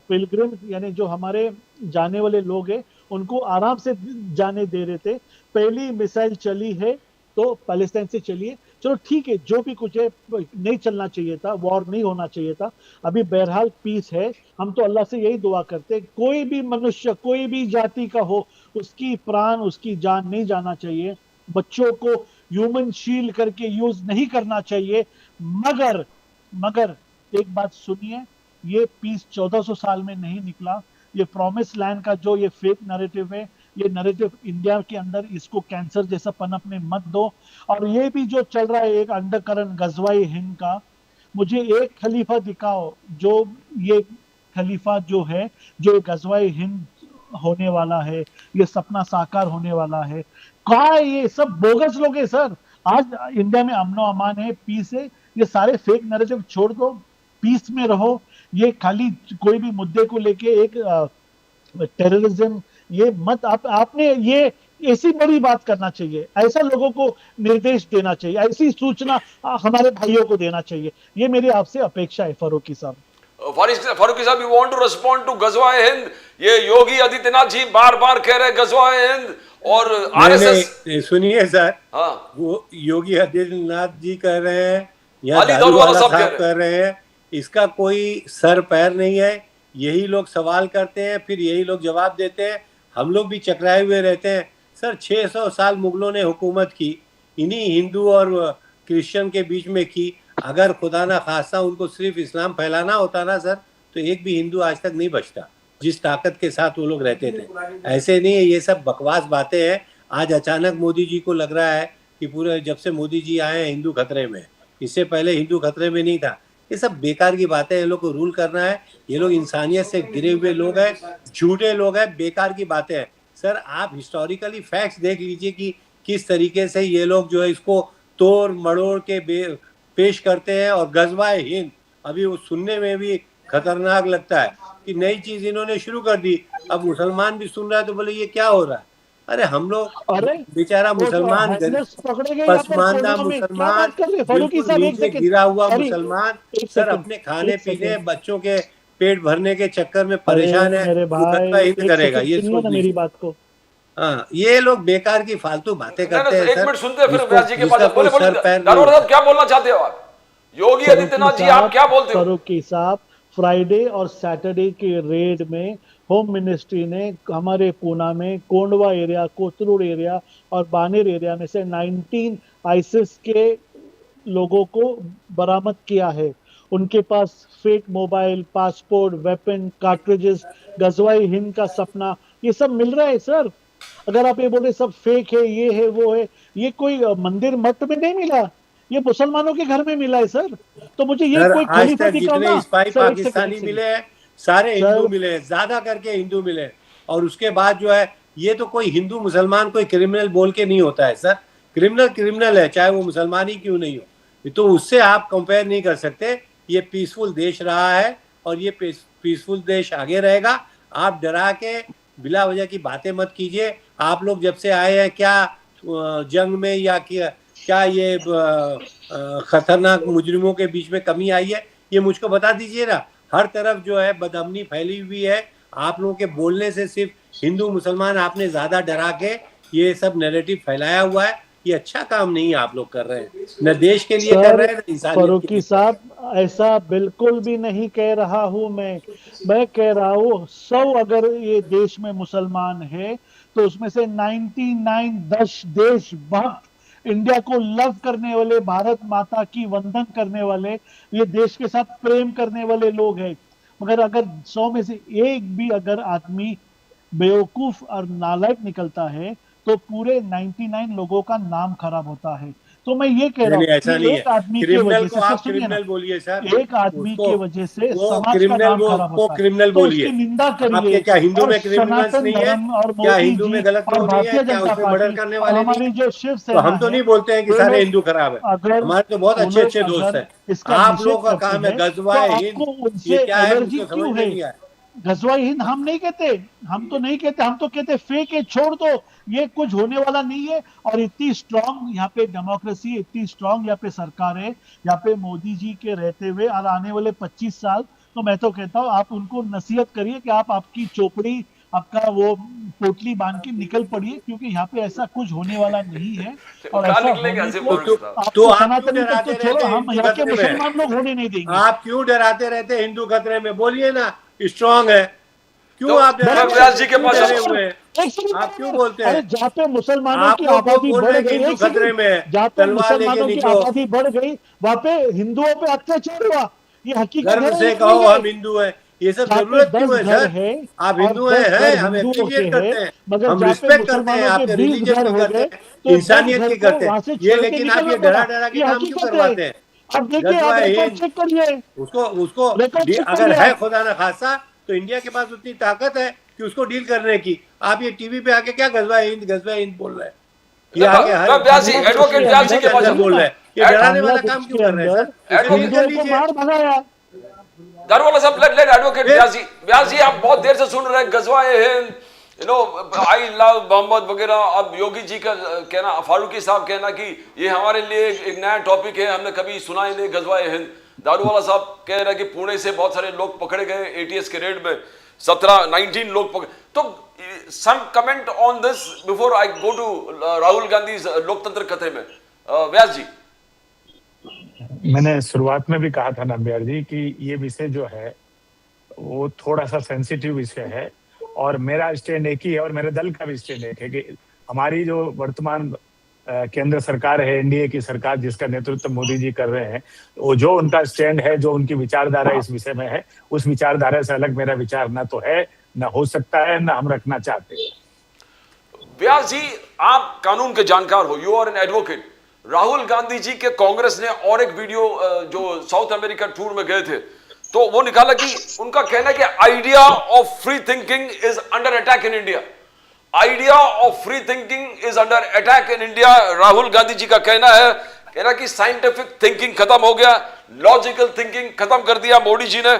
पिलग्रिम यानी जो हमारे जाने वाले लोग हैं, उनको आराम से जाने दे रहे थे। पहली मिसाइल चली है तो पैलेस्टाइन से चली है, चलो ठीक है, जो भी कुछ है, नहीं चलना चाहिए था, वॉर नहीं होना चाहिए था। अभी बहरहाल पीस है। हम तो अल्लाह से यही दुआ करते हैं, कोई भी मनुष्य, कोई भी जाति का हो, उसकी प्राण, उसकी जान नहीं जाना चाहिए। बच्चों को ह्यूमन शील्ड करके यूज नहीं करना चाहिए। मगर मगर एक बात सुनिए, ये पीस 1400 साल में नहीं निकला। ये प्रॉमिस लैंड का जो ये फेक नैरेटिव है, ये नैरेटिव इंडिया के अंदर इसको कैंसर जैसा पनपने मत दो। और ये भी जो चल रहा है एक अंडरकरंट गजवाई हिंद का, मुझे एक खलीफा दिखाओ जो ये खलीफा जो है, जो गजवाई हिंद होने वाला है, ये सपना साकार होने वाला है। कहा है? ये सब बोगस लोग हैं सर। आज इंडिया में अमनो अमान है, पीस है, ये सारे फेक नैरेटिव छोड़ दो, पीस में रहो। ये खाली कोई भी मुद्दे को लेके एक टेररिज्म, ये मत, आपने ये ऐसी बड़ी बात करना चाहिए, ऐसा लोगों को निर्देश देना चाहिए, ऐसी सूचना हमारे भाइयों को देना चाहिए। ये मेरी आपसे अपेक्षा है फारूकी साहब। फारूकी साहब, you want to respond to गजवाए हिंद? ये योगी आदित्यनाथ जी बार बार कह रहे हैं गजवाए हिंद, और आरएसएस। सुनिए सर, हाँ, वो योगी आदित्यनाथ जी कह रहे हैं या अली दारू दारूवाला वाला साहब साहब कह रहे हैं, इसका कोई सर पैर नहीं है। यही लोग सवाल करते हैं, फिर यही लोग जवाब देते हैं, हम लोग भी चकराए हुए रहते हैं। सर 600 साल मुगलों ने हुकूमत की, इन्हीं हिंदू और क्रिश्चियन के बीच में की। अगर खुदा ना खास्ता उनको सिर्फ इस्लाम फैलाना होता ना सर, तो एक भी हिंदू आज तक नहीं बचता, जिस ताकत के साथ वो लोग रहते थे। ऐसे नहीं है, ये सब बकवास बातें हैं। आज अचानक मोदी जी को लग रहा है कि पूरे, जब से मोदी जी आए हैं हिंदू खतरे में, इससे पहले हिंदू खतरे में नहीं था। ये सब बेकार की बातें हैं, लोग को रूल करना है। ये लोग इंसानियत से गिरे हुए लोग हैं, झूठे लोग हैं, बेकार की बातें हैं। सर आप हिस्टोरिकली फैक्ट्स देख लीजिए कि किस तरीके से ये लोग जो है इसको तोड़ मड़ोड़ के पेश करते हैं। और गजवाए हिंद अभी वो सुनने में भी खतरनाक लगता है कि नई चीज इन्होंने शुरू कर दी। अब मुसलमान भी सुन रहा है तो बोले ये क्या हो रहा है। अरे हम लोग बेचारा मुसलमान, पसमानदा मुसलमान, बिल्कुल नीचे गिरा हुआ मुसलमान, सर अपने खाने पीने बच्चों के पेट भरने के चक्कर में परेशान है, मेरे भाई, हिंद करेगा ये सोच मेरी बात को। हाँ, ये लोग बेकार की फालतू बातें करते हैं। एक मिनट सुनते हैं, फिर व्यास जी के पास बोले सर पैर दारोगा साहब क्या बोलना चाहते हो आप? योगी आदित्यनाथ जी आप क्या बोलते हो? फारूकी साहब, फ्राइडे और सैटरडे के रेड में होम मिनिस्ट्री ने हमारे पूना में कोंडवा एरिया, कोतरूड एरिया और बानेर एरिया में से 19 आईसिस के लोगों को बरामद किया है। उनके पास fake mobile, passport, weapon, cartridges, गजवाई हिंद का सपना, ये सब मिल रहा है सर। अगर आप ये बोले सब फेक है, ये है, वो है, ये कोई मंदिर मठ में नहीं मिला, ये मुसलमानों के घर में मिला है सर। तो मुझे ये कोई खलीफा दिखाओ ना। स्पाई पाकिस्तानी मिले हैं, सारे हिंदू मिले हैं, ज्यादा करके हिंदू मिले हैं। और उसके बाद जो है, ये तो कोई हिंदू मुसलमान कोई क्रिमिनल बोल के नहीं होता है सर। क्रिमिनल क्रिमिनल है, चाहे वो मुसलमान ही क्यों नहीं हो। तो उससे आप कंपेयर नहीं कर सकते। ये पीसफुल देश रहा है और ये पीसफुल देश आगे रहेगा। आप डरा के बिला वजह की बातें मत कीजिए। आप लोग जब से आए हैं, क्या जंग में या क्या ये खतरनाक मुजरिमों के बीच में कमी आई है, ये मुझको बता दीजिए ना। हर तरफ जो है बदअमनी फैली हुई है। आप लोगों के बोलने से सिर्फ हिंदू मुसलमान आपने ज्यादा डरा के ये सब नैरेटिव फैलाया हुआ है। ये अच्छा काम नहीं आप लोग कर रहे हैं, न देश के लिए कर रहे हैं, न इंसानियत के फरूकी लिए। साहब, ऐसा बिल्कुल भी नहीं कह रहा हूं मैं कह रहा हूं 100 अगर ये देश में मुसलमान है तो उसमें से 99 10 देशभक्त, इंडिया को लव करने वाले, भारत माता की वंदन करने वाले, ये देश के साथ प्रेम करने वाले लोग हैं। मगर अगर 100 में से एक भी अगर आदमी बेवकूफ और नालायक निकलता है तो पूरे 99 लोगों का नाम खराब होता है। तो मैं ये कह रहा नहीं, हूँ ऐसा कि नहीं एक है। आदमी की क्रिमिनल वजह को से, आप सुनिए ना, क्रिमिनल बोलिए सर, एक आदमी उसको की वजह से वो समाज का क्रिमिनल नाम खराब वो होता है, क्रिमिनल तो बोलिए। उसकी निंदा आपके करिए। क्या हिंदू और में क्रिमिनल्स सनातन नहीं है? धर्म और क्या मोदी हिंदू में जी गलत और लोग नहीं है? भारतीय क्या जनता उसमें मर्डर पार्टी करने और वाले नहीं हमारी है? जो तो शिवसेना हम तो है, नहीं बोलते हैं कि वे सारे लोग हिंदू खराब है। अगर हमारे तो बहुत वो अच्छे लोग अच्छे दोस्त अगर हैं। इसका आप निषेध लोगों का करते काम है हैं तो गजवाए आपको हिंद। उनसे ये क्या है एलर्जी मुझको समझ क्यों में है? नहीं आया। गजवाई हिंद हम नहीं कहते, हम तो नहीं कहते, हम तो कहते फेक है, छोड़ दो, ये कुछ होने वाला नहीं है। और इतनी स्ट्रांग यहाँ पे डेमोक्रेसी, इतनी स्ट्रांग यहाँ पे सरकार है, यहाँ पे मोदी जी के रहते हुए और आने वाले 25 साल, तो मैं तो कहता हूँ आप उनको नसीहत करिए कि आप आपकी चोपड़ी, आपका वो पोटली बांध के निकल पड़िए, क्योंकि यहाँ पे ऐसा कुछ होने वाला नहीं है। और कहाँ ऐसा निकलेंगे होने ऐसे को फरूक साहब? तो आपको आप क्यों सनातनी तक तो डराते छोड़ो, रहते हैं हम हिंदू यहाँ के खतरे में? मुसलमान लोग होने नहीं देंगे। आप क्यों डराते रहते हैं हिंदू खतरे में? बोलिए ना, स्ट्रांग है। क्यों तो आप डराते व्यास जी रहते के हैं? पास क्यों डरे आओ। हुए हैं? एक सेकंड आप क्यों बराबर। बोलते अरे हैं? जहाँ पे मुसलमानों आप की लोग वो आबादी बोल बढ़ रहे हैं कि गई, हिंदू एक खतरे सेकंड, में है, जहाँ पे तलवार लेके मुसलमानों की निकलो। आबादी बढ़ गई वहां पे हिंदुओं पे अत्याचार हुआ, ये हकीकत गर्व है से या कहो नहीं है? हम हिंदू हैं। ये सब जहाँ पे जरूरत 10 क्यों है घर सर? है आप और हिंदू 10 हैं, घर हम हिंदुओं के एप्रिशिएट हैं, करते हैं, मगर हम जहाँ पे रिस्पेक्ट करते हैं, मुसलमानों के आपके 20 रिलीजन घर की हो करते गए हैं, तो 10 इंसानियत घर की को करते हैं। वहां से ये छोड़ के लेकिन आप निकलना ये पड़ा। डरा डरा के ये काम क्यों हकीकत है। करवाते हैं? अब देखिए, आप गजवा रिकॉर्ड हिंद, चेक करिए, उसको रिकॉर्ड चेक अगर करिए है आप। खुदा न खासा तो इंडिया के पास उतनी ताकत है कि उसको डील करने की। आप ये टीवी पे आके क्या गजवा हिंद बोल रहे हैं? ये आके हर व्यास जी, बांग्लादेश एडवोकेट के व्यास जी अंदर, के पास चैनल आओ। बोल सुनिए रहे ना, हैं। ये डराने वाला काम बांग्लादेश क्यों के कर रहे हैं अंदर सर? इससे डील कर हिंदुओं को लीजिए। मार भगाया। दारूवाला साहब, लेट एडवोकेट व्यास जी आप बहुत देर से सुन रहे हैं गजवाए हिंद, आई लव मोहम्मद वगैरह। अब योगी जी का कहना, फारूकी साहब कहना कि ये हमारे लिए एक नया टॉपिक है, हमने कभी सुना ही नहीं गजवाए हिंद। दारूवाला साहब कह रहे हैं कि पुणे से बहुत सारे लोग पकड़े गए एटीएस के रेड में, 19 लोग पकड़े। तो some comment on this before I go to Rahul Gandhi लोकतंत्र खतरे में। व्यास जी, मैंने शुरुआत में भी कहा था नंबियार जी कि ये विषय जो है वो थोड़ा सा सेंसिटिव विषय है, और मेरा स्टैंड एक ही है और मेरे दल का भी स्टैंड एक है कि हमारी जो वर्तमान केंद्र सरकार है, एनडीए की सरकार जिसका नेतृत्व मोदी जी कर रहे हैं, वो जो उनका स्टैंड है, जो उनकी विचारधारा इस विषय में है, उस विचारधारा से अलग मेरा विचार ना तो है, ना हो सकता है, ना हम रखना चाहते हैं। व्यास जी आप कानून के जानकार हो, you are an advocate. Rahul Gandhi ji के कांग्रेस ने और एक वीडियो जो साउथ अमेरिका टूर में गए थे, तो वो निकाला कि उनका कहना है कि idea of free thinking is under attack in India. Idea of free thinking is under attack in India. Rahul Gandhi ji का कहना है, कह रहा कि साइंटिफिक थिंकिंग खत्म हो गया, लॉजिकल थिंकिंग खत्म कर दिया मोदी जी ने,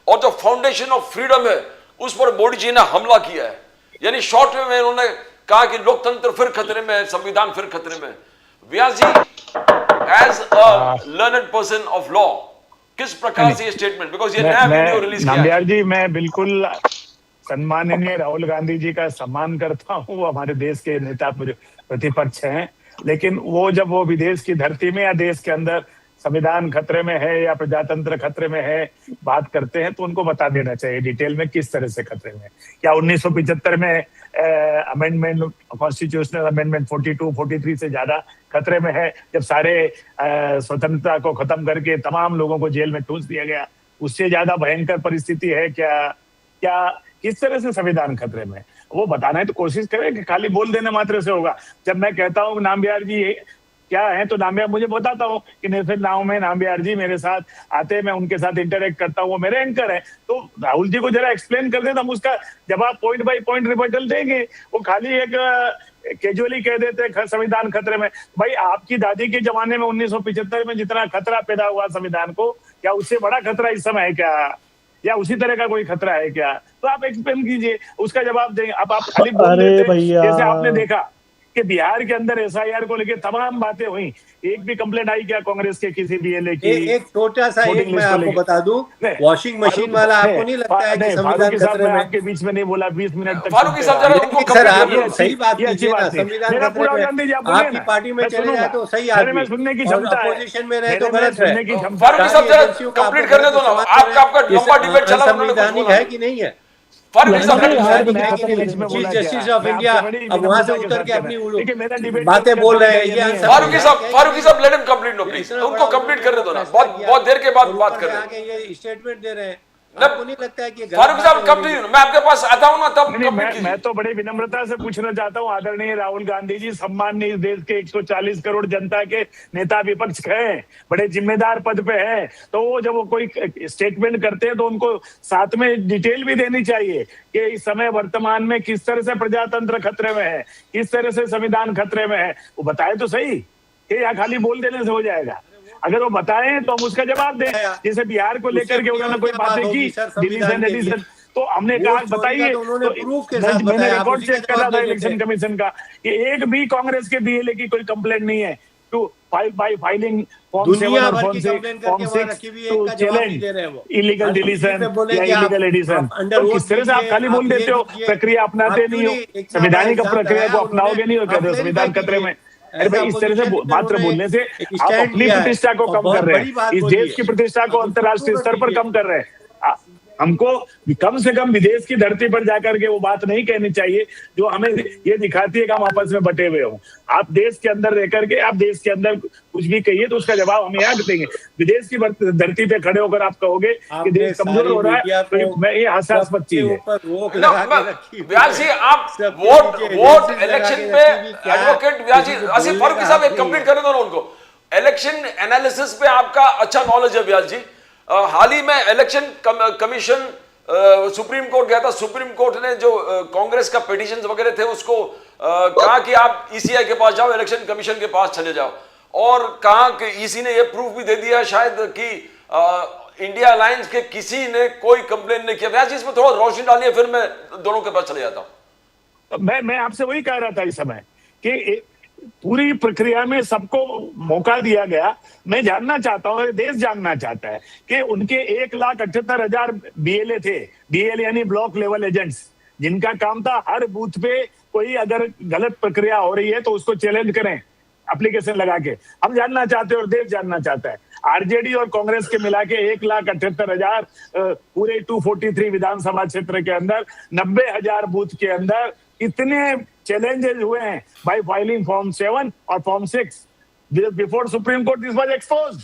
और जो फाउंडेशन ऑफ फ्रीडम है उस पर मोदी जी ने हमला किया है। यानी शॉर्ट में उन्होंने कहा कि लोकतंत्र फिर खतरे में है, संविधान फिर खतरे में है। Vyas ji, as a learned person of law, किस प्रकार से ये स्टेटमेंट, बिकॉज ये नया वीडियो रिलीज किया है। नंबियार जी, मैं बिल्कुल सम्माननीय राहुल गांधी जी का सम्मान करता हूँ, वो हमारे देश के नेता प्रतिपक्ष हैं, लेकिन वो जब वो विदेश की धरती में या देश के अंदर संविधान खतरे में है या प्रजातंत्र खतरे में है बात करते हैं, तो उनको बता देना चाहिए डिटेल में किस तरह से खतरे में। क्या 1975 में अमेंडमेंट, कॉन्स्टिट्यूशनल अमेंडमेंट 42, 43 से ज्यादा खतरे में है, जब सारे स्वतंत्रता को खत्म करके तमाम लोगों को जेल में ठूंस दिया गया? उससे ज्यादा भयंकर परिस्थिति है क्या? क्या किस तरह से संविधान खतरे में? वो बताना है तो कोशिश करें, कि खाली बोल देने मात्र से होगा? जब मैं कहता हूँ नामबिहार जी क्या है, तो नामबिहार मुझे बताता हूँ कि फिर नाव में नामबिहार जी मेरे साथ आते, मैं उनके साथ इंटरेक्ट करता हूँ, वो मेरे एंकर है। तो राहुल जी को जरा एक्सप्लेन कर दे, तो हम उसका जवाब पॉइंट बाय पॉइंट रिबटल देंगे। वो खाली एक कैजुअली कह देते हैं संविधान खतरे में। भाई, आपकी दादी के जमाने में 1975 में जितना खतरा पैदा हुआ संविधान को, क्या उससे बड़ा खतरा इस समय है क्या? या उसी तरह का कोई खतरा है क्या? तो आप एक्सप्लेन कीजिए, उसका जवाब देंगे। अब आप खाली बोल देते हैं, जैसे आपने देखा कि बिहार के अंदर एसआईआर को लेकर तमाम बातें हुई, एक भी कंप्लेंट आई क्या कांग्रेस के किसी बीएलए की? एक छोटा सा वोटिंग एक मैं लिस्ट को आपको लेके। बता दूं, वॉशिंग मशीन वाला आपको नहीं लगता है कि संविधान फारूकी साहब, खतरे मैं में? आपके बीच में नहीं बोला 20 मिनट तक। फारूकी साहब जरा उनको नहीं सर, आप कंप्लीट सही बात ये अच्छी कीजिए ना, बात नहीं। संविधान मेरा खतरे पूरा में गांधी जी आप बोलिए आपकी ना, पार्टी में मैं चले सुनूंगा। जाए तो सही मेरे में आदमी, सुनने की और क्षमता है, अपोजिशन में रहे तो मेरे में गलत है। सुनने की क्षमता फारूकी है। साहब जरा एजेंसियों को कंप्लीट आप करने दो ना, गलत समाज आपका करें, लंबा डिबेट चला, उन्होंने कुछ अनसंवैधानिक बोला है नहीं। कि नहीं है? फारूकी साहब नहीं, कंप्लीट आप करें। मैं मैं आपसे आपके बीच में चीफ बोला जस्टिस क्या? ऑफ मैं इंडिया आपसे बड़ी अब वहां से विनम्रता के उतर के साथ अपनी कहना। देखिए, मेरा डिबेट बातें बोल रहे हैं, ये आंसर फारूकी साहब let him complete no please, उनको कंप्लीट करने दो ना, बहुत देर के बाद बात कर रहे हैं। ये स्टेटमेंट दे रहे हैं, ना, आपको नहीं लगता है कि ये गलत फारूकी साहब बातें हो रही कंप्लीट, हैं? मैं आपके पास आता हूं ना तब नहीं, कंप्लीट मैं कीजिए। तो बड़ी विनम्रता से पूछना चाहता हूँ, आदरणीय राहुल गांधी जी, सम्माननीय इस देश के 140 करोड़ जनता के नेता विपक्ष के हैं, बड़े जिम्मेदार पद पे हैं, तो वो जब वो कोई स्टेटमेंट करते हैं तो उनको साथ में डिटेल भी देनी चाहिए कि इस समय वर्तमान में किस तरह से प्रजातंत्र खतरे में है, किस तरह से संविधान खतरे में है, वो बताए तो सही, कि या खाली बोल देने से हो जाएगा? अगर वो बताएं तो हम उसका जवाब दें। जैसे बिहार को लेकर के उन्होंने कोई बातें की, डिलीशन एडिशन, तो हमने कहा बताइए, तो उन्होंने प्रूफ के मैं- साथ मैंने बताया, रिकॉर्ड आप उसी चेक का कर रहा जवाब था दे इलेक्शन देते। कमीशन का कि एक भी कांग्रेस के बीएलए की कोई कंप्लेंट नहीं है टू फाइलिंग फॉर्म 7 दुनिया और भर फॉर्म की 6 कंप्लेंट फॉर्म करके वहां 6 रखी हुई है, टू एक का जवाब नहीं चैलेंज दे रहे हैं वो। इलीगल हर डिलीशन पे बोले या कि आप- इलीगल एडिशन। आप अंडर तो वोट किस तरह से आप कीजिए, खाली आप बोल ये देते हो, कीजिए, प्रक्रिया अपनाते आप नहीं हो, क्यों नहीं- एक संवैधानिक एग्जाम प्रक्रिया को कराया अपनाओगे नहीं हो, उन्होंने, कहते हो आप संविधान verify खतरे में। कीजिए। अरे भाई, ऐसा इस तरह से opposition leader मात्र उन्होंने बोलने से एक आप stand अपनी लिया है प्रतिष्ठा को और कम बहुत कर रहे बड़ी हैं, बात इस बोली देश है। की प्रतिष्ठा को आप उसको अंतर्राष्ट्रीय prove स्तर पर कीजिए। कम कर रहे हैं। हमको कम से कम विदेश की धरती पर जाकर के वो बात नहीं कहनी चाहिए जो हमें ये दिखाती है कि हम आपस में बटे हुए हों। आप देश के अंदर रह करके आप देश के अंदर कुछ भी कहिए तो उसका जवाब हम यहाँ देंगे। विदेश की धरती पे खड़े होकर आप कहोगे कि देश कमजोर हो रहा है, तो मैं ये हास्यास्पद चीज है। व्यास जी, आप वोट इलेक्शन पे एडवोकेट व्यास जी, आसिफ फारूकी साहब एक कंप्लीट करने दो ना उनको। इलेक्शन एनालिसिस पे आपका अच्छा नॉलेज है व्यास जी। हाल ही में इलेक्शन कमीशन सुप्रीम कोर्ट गया था, सुप्रीम कोर्ट ने जो कांग्रेस का पिटीशंस वगैरह थे उसको कहा कि आप ईसीआई के पास जाओ, इलेक्शन कमीशन के पास चले जाओ, और कहा कि ईसी ने ये प्रूफ भी दे दिया शायद कि इंडिया अलायंस के किसी ने कोई कंप्लेन नहीं किया। व्यास जी, इसमें थोड़ा रोशनी डालिए, फिर मैं दोनों के पास चले जाता हूं। मैं आपसे वही कह रहा था इस समय कि पूरी प्रक्रिया में सबको मौका दिया गया। मैं जानना चाहता हूं, देश जानना चाहता है कि उनके 1,78,000 बीएलए थे, बीएलए यानी ब्लॉक लेवल एजेंट्स, जिनका काम था हर बूथ पे कोई अगर गलत प्रक्रिया हो रही है तो उसको चैलेंज करें एप्लीकेशन लगा के। हम जानना चाहते हैं और देश जानना चाहता है। आरजेडी और कांग्रेस के मिला के 1,78,000 पूरे 243 विधानसभा क्षेत्र के अंदर 90,000 बूथ के अंदर इतने चैलेंजेस हुए हैं बाय फाइलिंग फॉर्म 7 और form 6 before supreme court. This was exposed,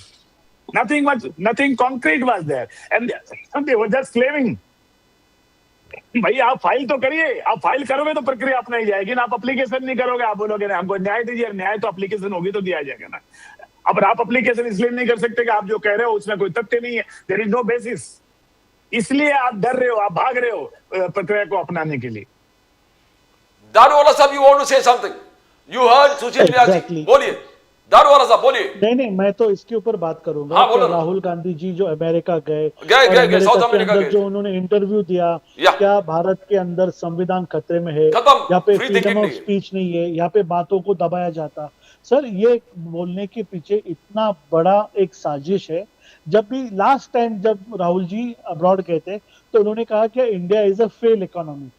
nothing concrete was there and they were just claiming। भाई, आप फाइल तो करिए, आप फाइल करोगे तो प्रक्रिया अपनाई जाएगी ना। आप एप्लीकेशन नहीं करोगे, आप बोलोगे ना हमको न्याय दीजिए, न्याय तो एप्लीकेशन होगी तो दिया जाएगा ना। अब आप एप्लीकेशन इसलिए नहीं कर सकते कि आप जो कह रहे हो उसमें कोई तथ्य नहीं है, देयर इज नो बेसिस, इसलिए आप डर रहे हो, आप भाग रहे हो प्रक्रिया को अपनाने के लिए। दारूवाला साहब, you want to say something? You heard Sushil Vyas ji, बोलिए। दारूवाला साहब बोलिए। नहीं, मैं तो इसके ऊपर बात करूंगा। हाँ, बोलो। राहुल गांधी जी जो अमेरिका गए, साउथ अमेरिका गए, जो उन्होंने इंटरव्यू दिया, क्या भारत के अंदर संविधान खतरे में है, खत्म, यहाँ पे free फ्रीडम thinking ऑफ नहीं है। स्पीच नहीं है, यहाँ पे बातों को दबाया जाता। सर, ये बोलने के पीछे इतना बड़ा एक साजिश है। जब भी लास्ट टाइम जब राहुल जी अब्रॉड गए थे तो उन्होंने कहा कि India is a fail economy.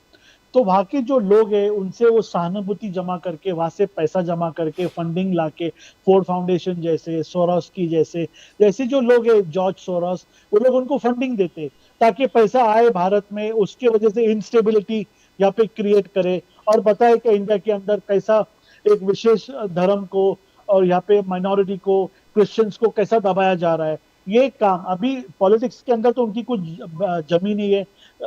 तो वहां के जो लोग हैं उनसे वो सहानुभूति जमा करके, वहां से पैसा जमा करके, फंडिंग लाके, फोर्ड फाउंडेशन जैसे, सोरोस की जैसे जो लोग हैं, जॉर्ज सोरोस, वो लोग उनको फंडिंग देते ताकि पैसा आए भारत में, उसके वजह से इंस्टेबिलिटी यहाँ पे क्रिएट करे और बताए कि इंडिया के अंदर कैसा एक विशेष धर्म को और यहाँ पे माइनॉरिटी को, क्रिश्चियंस को कैसा दबाया जा रहा है। ये काम अभी पॉलिटिक्स के अंदर तो उनकी कुछ जमी नहीं है।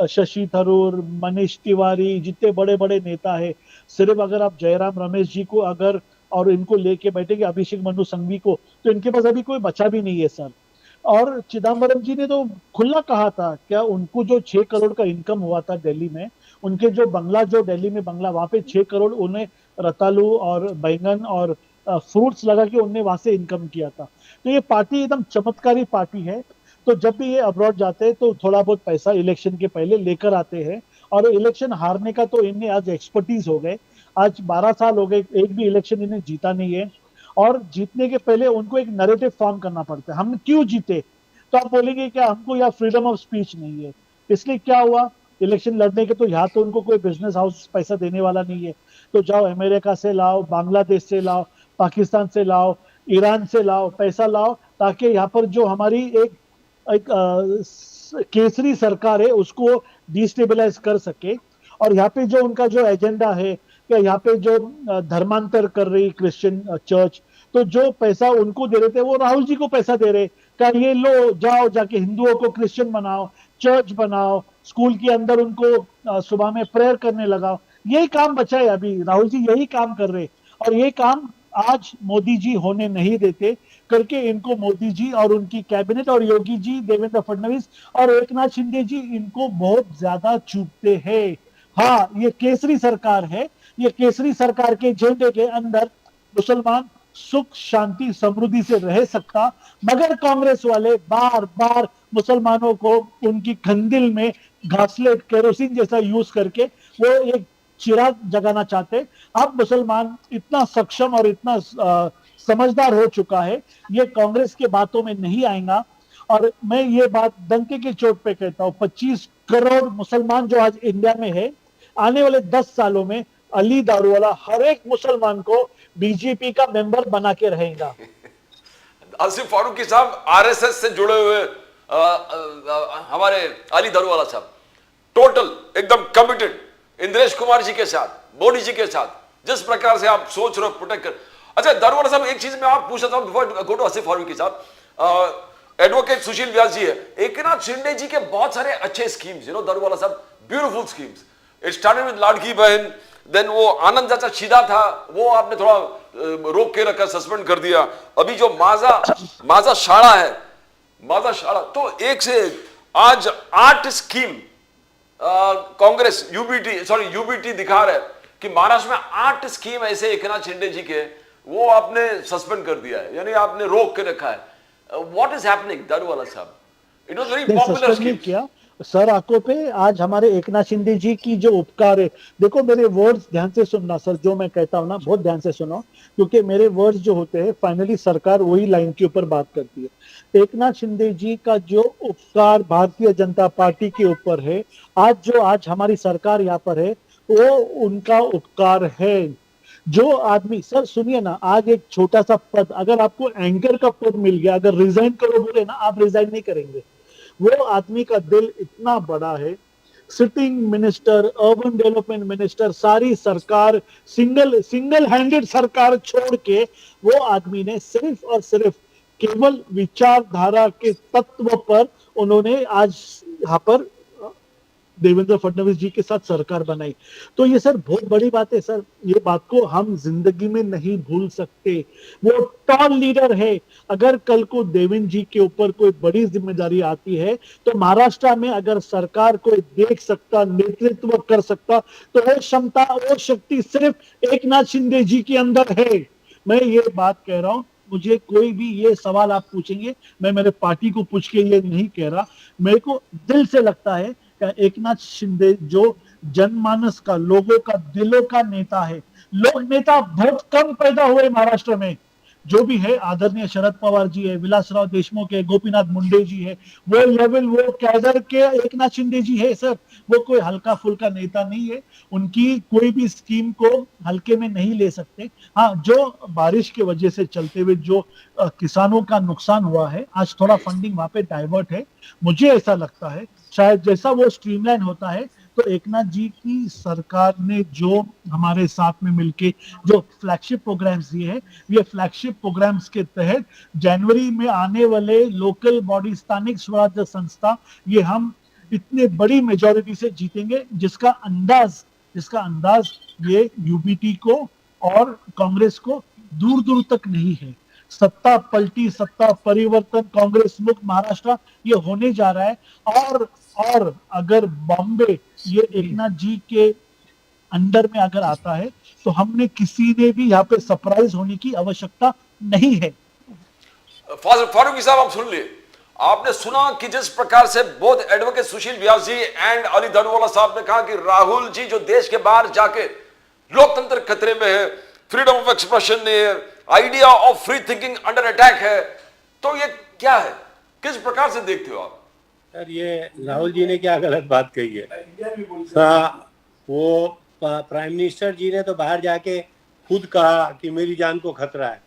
शशि थरूर, मनीष तिवारी, जितने बड़े बड़े नेता है, सिर्फ अगर आप जयराम रमेश जी को अगर और इनको लेके बैठेंगे, अभिषेक मनु संघवी को, तो इनके पास अभी कोई बचा भी नहीं है सर। और चिदम्बरम जी ने तो खुला कहा था, क्या उनको जो 6 करोड़ का इनकम हुआ था दिल्ली में, उनके जो बंगला, जो दिल्ली में बंगला, वहां पे 6 करोड़ उन्हें रतालू और बैंगन और फ्रूट्स लगा के उन्हें वहां से इनकम किया था। तो ये पार्टी एकदम चमत्कारी पार्टी है। तो जब भी ये अब्रॉड जाते हैं तो थोड़ा बहुत पैसा इलेक्शन के पहले लेकर आते हैं, और इलेक्शन हारने का तो इनमें आज एक्सपर्टीज हो गए। आज 12 साल हो गए, एक भी इलेक्शन इन्हें जीता नहीं है। और जीतने के पहले उनको एक नैरेटिव फॉर्म करना पड़ता है, हम क्यों जीते। तो आप बोलेंगे क्या हमको यहाँ फ्रीडम ऑफ स्पीच नहीं है। इसलिए क्या हुआ, इलेक्शन लड़ने के तो यहाँ तो उनको कोई बिजनेस हाउस पैसा देने वाला नहीं है, तो जाओ अमेरिका से लाओ, बांग्लादेश से लाओ, पाकिस्तान से लाओ, ईरान से लाओ, पैसा लाओ, ताकि यहाँ पर जो हमारी एक केसरी सरकार है उसको डिस्टेबलाइज कर सके। और यहाँ पे जो उनका जो एजेंडा है कि यहाँ पे जो धर्मांतर कर रही क्रिश्चियन चर्च, तो जो पैसा उनको दे रहे थे वो राहुल जी को पैसा दे रहे, क्या ये लो जाओ जाके हिंदुओं को क्रिश्चियन बनाओ, चर्च बनाओ, स्कूल के अंदर उनको सुबह में प्रेयर करने लगाओ। यही काम बचा है, अभी राहुल जी यही काम कर रहे। और ये काम आज मोदी जी होने नहीं देते, करके इनको मोदी जी और उनकी कैबिनेट और योगी जी, देवेंद्र फडणवीस और एकनाथ शिंदे जी इनको बहुत ज्यादा चूकते हैं। हाँ, ये केसरी सरकार है, ये केसरी सरकार के झंडे के अंदर मुसलमान सुख शांति समृद्धि से रह सकता, मगर कांग्रेस वाले बार बार मुसलमानों को उनकी खंदिल में घासलेट केरोसिन जैसा यूज करके वो एक चिराग जगाना चाहते। अब मुसलमान इतना सक्षम और इतना समझदार हो चुका है, ये कांग्रेस के बातों में नहीं आएगा। और मैं ये बात डंके की चोट पे कहता हूँ, 25 करोड़ मुसलमान जो आज इंडिया में है, आने वाले 10 सालों में अली दारूवाला हर एक मुसलमान को बीजेपी का मेंबर बना के रहेगा। आसिफ फारूकी साहब आरएसएस से जुड़े हुए हमारे अली दारूवाला साहब टोटल एकदम कमिटेड इंद्रेश कुमार जी के साथ, मोदी जी के साथ, जिस प्रकार से आप सोच रहे हो प्रोटेक्ट कर। अच्छा दारूवाला साहब, एक चीज मैं आप पूछता हूं before go to Asif Farooqui साहब, एडवोकेट सुशील व्यास जी है, एकनाथ शिंदे जी के बहुत सारे अच्छे स्कीम्स, दारूवाला साहब, beautiful schemes. It started with Ladki Bahin, then वो आनंद चाचा सीधा था, वो आपने थोड़ा रोक के रखा, सस्पेंड कर दिया। अभी जो माजा शाला है, माजा शाला, तो एक से आज 8 स्कीम कांग्रेस यूबीटी दिखा रहा है कि महाराष्ट्र में 8 स्कीम ऐसे एकनाथ शिंदे जी के वो आपने सस्पेंड कर दिया है, यानी आपने रोक के रखा है। व्हाट इज हैपनिंग दारूवाला साहब? It was very popular scheme किया सर आंखों पे। आज हमारे एकनाथ शिंदे जी की जो उपकार है, देखो मेरे वर्ड्स ध्यान से सुनना सर, जो मैं कहता हूं ना बहुत ध्यान से सुनो, क्योंकि मेरे वर्ड्स जो होते हैं फाइनली सरकार वही लाइन के ऊपर बात करती है। एकनाथ शिंदे जी का जो उपकार भारतीय जनता पार्टी के ऊपर है, आज हमारी सरकार यहाँ पर है, वो उनका उपकार है। जो आदमी, सर सुनिए ना, आज एक छोटा सा पद, अगर आपको एंकर का पद मिल गया, अगर रिजाइन करो बोले ना, आप रिजाइन नहीं करेंगे। वो आदमी का दिल इतना बड़ा है, sitting minister, urban development minister, सारी सरकार सिंगल हैंडेड सरकार छोड़ के वो आदमी ने सिर्फ और सिर्फ केवल विचारधारा के तत्व पर उन्होंने आज यहाँ पर देवेंद्र फडणवीस जी के साथ सरकार बनाई। तो ये सर बहुत बड़ी बात है सर, ये बात को हम जिंदगी में नहीं भूल सकते। वो टॉल लीडर है। अगर कल को देवेंद्र जी के ऊपर कोई बड़ी जिम्मेदारी आती है तो महाराष्ट्र में अगर सरकार को देख सकता, नेतृत्व कर सकता, तो वो क्षमता, वो शक्ति सिर्फ एकनाथ शिंदे जी के अंदर है। मैं ये बात कह रहा हूं, मुझे कोई भी ये सवाल आप पूछेंगे, मैं मेरे पार्टी को पूछ के ये नहीं कह रहा, मेरे को दिल से लगता है एकनाथ शिंदे जो जनमानस का, लोगों का, दिलों का नेता है। लोग नेता बहुत कम पैदा हुए महाराष्ट्र में, जो भी है आदरणीय शरद पवार जी है, विलासराव देशमुख है, गोपीनाथ मुंडे जी है, वो लेवल, वो कैडर के एकनाथ शिंदे जी है सर। वो कोई हल्का फुल्का नेता नहीं है, उनकी कोई भी स्कीम को हल्के में नहीं ले सकते। हाँ, जो बारिश की वजह से चलते हुए जो किसानों का नुकसान हुआ है, आज थोड़ा फंडिंग वहां पे डाइवर्ट है। मुझे ऐसा लगता है शायद जैसा वो स्ट्रीमलाइन होता है, तो एकनाथ जी की सरकार ने जो हमारे साथ में मिलके जो फ्लैगशिप प्रोग्राम्स दिए हैं, ये फ्लैगशिप प्रोग्राम्स के तहत जनवरी में आने वाले लोकल बॉडी, स्थानिक स्वराज्य संस्था, ये हम इतने बड़ी मेजॉरिटी से जीतेंगे, जिसका अंदाज ये यूबीटी को और कांग्रेस को दूर दूर तक नहीं है। सत्ता पलटी, सत्ता परिवर्तन, कांग्रेस मुक्त महाराष्ट्र ये होने जा रहा है। और अगर बॉम्बे ये एकनाथ जी के अंडर में अगर आता है, तो हमने किसी ने भी यहाँ पे सरप्राइज होने की आवश्यकता नहीं है। फारूकी साहब, आप सुन लिए, आपने सुना कि जिस प्रकार से both advocate Sushil Vyas ji and Ali Daruwala साहब ने कहा कि राहुल जी जो देश के बाहर जाके लोकतंत्र खतरे में है, फ्रीडम ऑफ एक्सप्रेशन नहीं है, idea of free thinking under attack है, तो ये क्या है, किस प्रकार से देखते हो आप? सर ये राहुल जी ने क्या गलत बात कही है। हाँ, वो प्राइम मिनिस्टर जी ने तो बाहर जाके खुद कहा कि मेरी जान को खतरा है।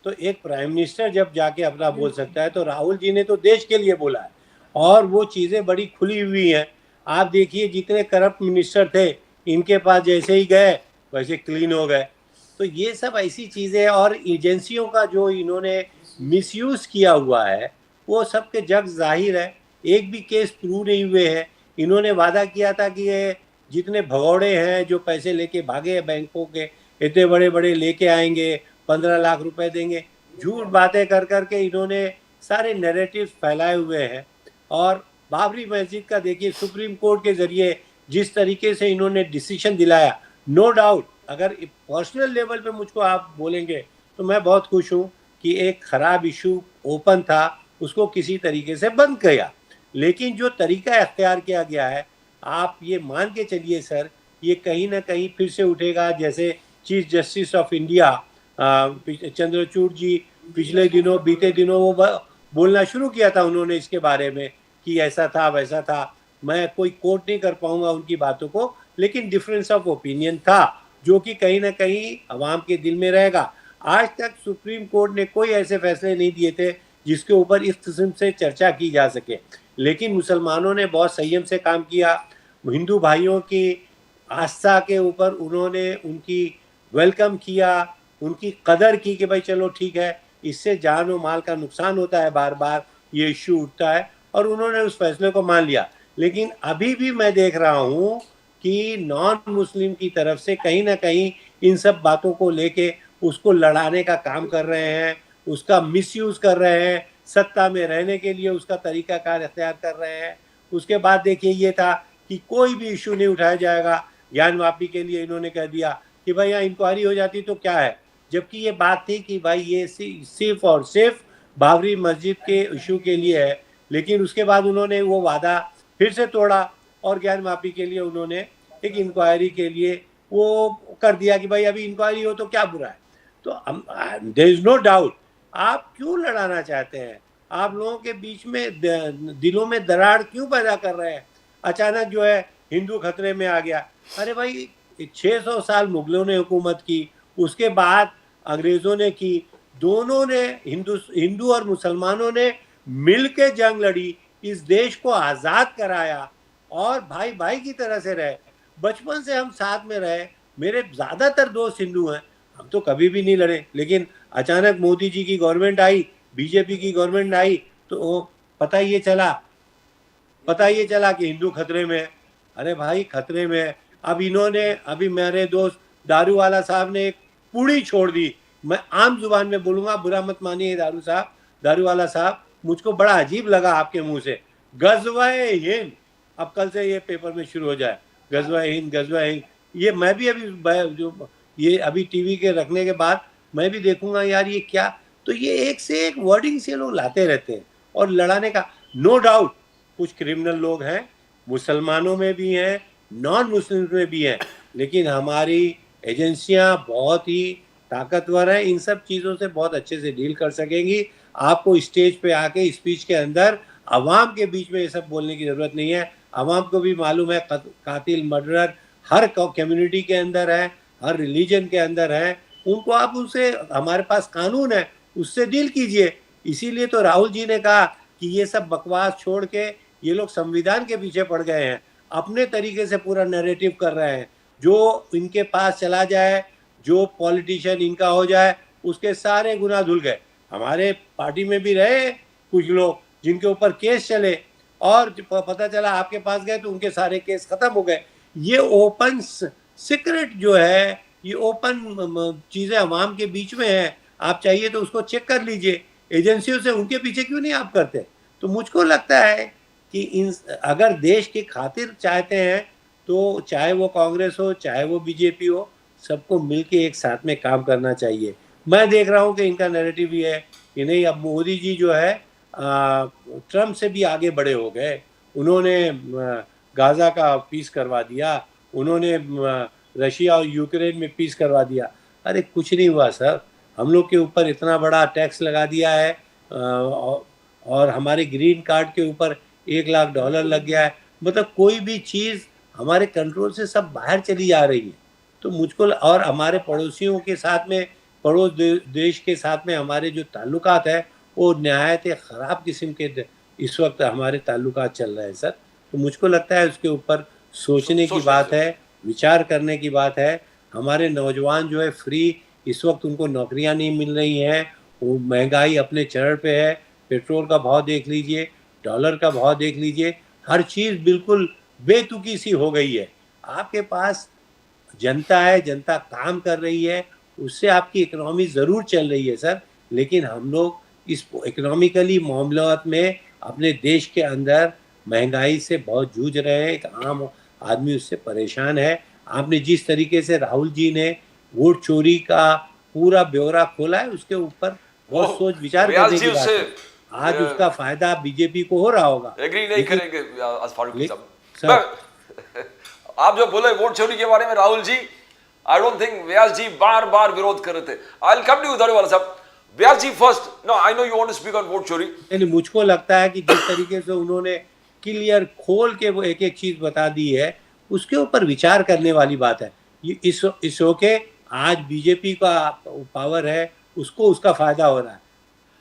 तो एक प्राइम मिनिस्टर जब जाके अपना बोल सकता है, तो राहुल जी ने तो देश के लिए बोला है और वो चीज़ें बड़ी खुली हुई हैं। आप देखिए जितने करप्ट मिनिस्टर थे, इनके पास जैसे ही गए वैसे क्लीन हो गए। तो ये सब ऐसी चीज़ें और एजेंसियों का जो इन्होंने मिसयूज़ किया हुआ है, वो सब के जग जाहिर है। एक भी केस प्रूव नहीं हुए हैं। इन्होंने वादा किया था कि ये जितने भगौड़े हैं जो पैसे लेके भागे हैं बैंकों के, इतने बड़े बड़े लेके आएंगे, 15 लाख रुपए देंगे। झूठ बातें कर करके इन्होंने सारे नैरेटिव फैलाए हुए हैं। और बाबरी मस्जिद का देखिए, सुप्रीम कोर्ट के जरिए जिस तरीके से इन्होंने डिसीजन दिलाया, नो डाउट अगर पर्सनल लेवल पे मुझको आप बोलेंगे तो मैं बहुत खुश हूँ कि एक खराब इशू ओपन था, उसको किसी तरीके से बंद किया। लेकिन जो तरीका इख्तियार किया गया है, आप ये मान के चलिए सर, ये कहीं ना कहीं फिर से उठेगा। जैसे chief justice of India Chandrachud ji पिछले दिनों, बीते दिनों वो बोलना शुरू किया था उन्होंने इसके बारे में कि ऐसा था वैसा था। मैं कोई कोट नहीं कर पाऊंगा उनकी बातों को, लेकिन डिफरेंस ऑफ ओपिनियन था जो कि कहीं ना कहीं अवाम के दिल में रहेगा। आज तक सुप्रीम कोर्ट ने कोई ऐसे फैसले नहीं दिए थे जिसके ऊपर इस किस्म से चर्चा की जा सके, लेकिन मुसलमानों ने बहुत संयम से काम किया। हिंदू भाइयों की आस्था के ऊपर उन्होंने उनकी वेलकम किया, उनकी कदर की कि भाई चलो ठीक है, इससे जान और माल का नुकसान होता है, बार बार ये इश्यू उठता है, और उन्होंने उस फैसले को मान लिया। लेकिन अभी भी मैं देख रहा हूँ कि नॉन मुस्लिम की तरफ से कहीं ना कहीं इन सब बातों को लेके उसको लड़ाने का काम कर रहे हैं, उसका मिसयूज कर रहे हैं, सत्ता में रहने के लिए उसका तरीकाकार इख्तियार कर रहे हैं। उसके बाद देखिए ये था कि कोई भी इशू नहीं उठाया जाएगा। ज्ञान वापी के लिए इन्होंने कह दिया कि भाई यहाँ इंक्वायरी हो जाती तो क्या है, जबकि ये बात थी कि भाई ये सिर्फ और सिर्फ बाबरी मस्जिद के इशू के लिए है। लेकिन उसके बाद उन्होंने वो वादा फिर से तोड़ा और ज्ञान माफी के लिए उन्होंने एक इंक्वायरी के लिए वो कर दिया कि भाई अभी इंक्वायरी हो तो क्या बुरा है। तो देयर इज नो डाउट, आप क्यों लड़ाना चाहते हैं, आप लोगों के बीच में दिलों में दरार क्यों पैदा कर रहे हैं। अचानक जो है हिंदू खतरे में आ गया। अरे भाई 600 साल मुगलों ने हुकूमत की, उसके बाद अंग्रेजों ने की, दोनों ने हिंदू और मुसलमानों ने मिल के जंग लड़ी, इस देश को आज़ाद कराया और भाई भाई की तरह से रहे। बचपन से हम साथ में रहे, मेरे ज़्यादातर दोस्त हिंदू हैं, हम तो कभी भी नहीं लड़े। लेकिन अचानक मोदी जी की गवर्नमेंट आई, बीजेपी की गवर्नमेंट आई, तो पता ये चला कि हिंदू खतरे में है। अरे भाई खतरे में है। अब इन्होंने, अभी मेरे दोस्त दारू वाला साहब ने एक पूड़ी छोड़ दी। मैं आम जुबान में बोलूंगा, बुरा मत मानिए दारू वाला साहब, मुझको बड़ा अजीब लगा आपके मुंह से, गज़वाए हिंद। अब कल से ये पेपर में शुरू हो जाए, गज़वाए हिंद। ये मैं भी अभी टीवी के रखने के बाद मैं भी देखूंगा यार ये क्या। तो ये एक से एक वर्डिंग से लोग लाते रहते हैं और लड़ाने का। नो डाउट कुछ क्रिमिनल लोग हैं, मुसलमानों में भी हैं, नॉन मुस्लिम में भी हैं, लेकिन हमारी एजेंसियां बहुत ही ताकतवर हैं, इन सब चीज़ों से बहुत अच्छे से डील कर सकेंगी। आपको स्टेज पे आके स्पीच के अंदर आवाम के बीच में ये सब बोलने की ज़रूरत नहीं है। आवाम को भी मालूम है कातिल मर्डरर हर कम्युनिटी के अंदर है, हर रिलीजन के अंदर है। उनको आप उनसे, हमारे पास कानून है, उससे डील कीजिए। इसीलिए तो राहुल जी ने कहा कि ये सब बकवास छोड़ के ये लोग संविधान के पीछे पड़ गए हैं, अपने तरीके से पूरा नैरेटिव कर रहे हैं। जो इनके पास चला जाए, जो पॉलिटिशियन इनका हो जाए, उसके सारे गुनाह धुल गए। हमारे पार्टी में भी रहे कुछ लोग जिनके ऊपर केस चले और पता चला आपके पास गए तो उनके सारे केस खत्म हो गए। ये ओपन सीक्रेट जो है, ये ओपन चीज़ें अवाम के बीच में है। आप चाहिए तो उसको चेक कर लीजिए एजेंसियों से, उनके पीछे क्यों नहीं आप करते। तो मुझको लगता है कि अगर देश की खातिर चाहते हैं तो चाहे वो कांग्रेस हो चाहे वो बीजेपी हो, सबको मिलके एक साथ में काम करना चाहिए। मैं देख रहा हूँ कि इनका नैरेटिव ये है कि नहीं, अब मोदी जी जो है ट्रम्प से भी आगे बढ़े हो गए। उन्होंने गाज़ा का पीस करवा दिया, उन्होंने रशिया और यूक्रेन में पीस करवा दिया। अरे कुछ नहीं हुआ सर, हम लोग के ऊपर इतना बड़ा टैक्स लगा दिया है और हमारे ग्रीन कार्ड के ऊपर $1 लाख लग गया है। मतलब कोई भी चीज़ हमारे कंट्रोल से सब बाहर चली जा रही है। तो मुझको और हमारे पड़ोसियों के साथ में पड़ोस देश के साथ में हमारे जो ताल्लुकात है वो नहायत ख़राब किस्म के इस वक्त हमारे ताल्लुकात चल रहे हैं सर। तो मुझको लगता है उसके ऊपर सोचने की बात है, विचार करने की बात है। हमारे नौजवान जो है फ्री इस वक्त उनको नौकरियां नहीं मिल रही हैं, वो महंगाई अपने चरण पे है। पेट्रोल का भाव देख लीजिए, डॉलर का भाव देख लीजिए, हर चीज़ बिल्कुल बेतुकी सी हो गई है। आपके पास जनता है, जनता काम कर रही है, उससे आपकी इकोनॉमी ज़रूर चल रही है सर, लेकिन हम लोग इस इकोनॉमिकली मामलात में अपने देश के अंदर महंगाई से बहुत जूझ रहे हैं। एक आम आदमी उससे परेशान है। आपने जिस तरीके से राहुल जी ने वोट चोरी का पूरा ब्यौरा खोला है, उसके ऊपर बहुत सोच विचार करने की बात है। आज उसका फायदा बीजेपी को हो रहा होगा। एग्री नहीं करेंगे फारूकी साहब। आप जो बोले वोट चोरी के बारे में Rahul ji, I don't think Vyas ji बार बार विरोध कर रहे थे। I will come to you Dhadewala साहब। Vyas ji first, no I know you want to speak on vote चोरी। नहीं, मुझको लगता है कि जिस तरीके से उन्होंने क्लियर खोल के वो एक एक चीज बता दी है, उसके ऊपर विचार करने वाली बात है। ये इस होके आज बीजेपी का पावर है, उसको उसका फायदा हो रहा है।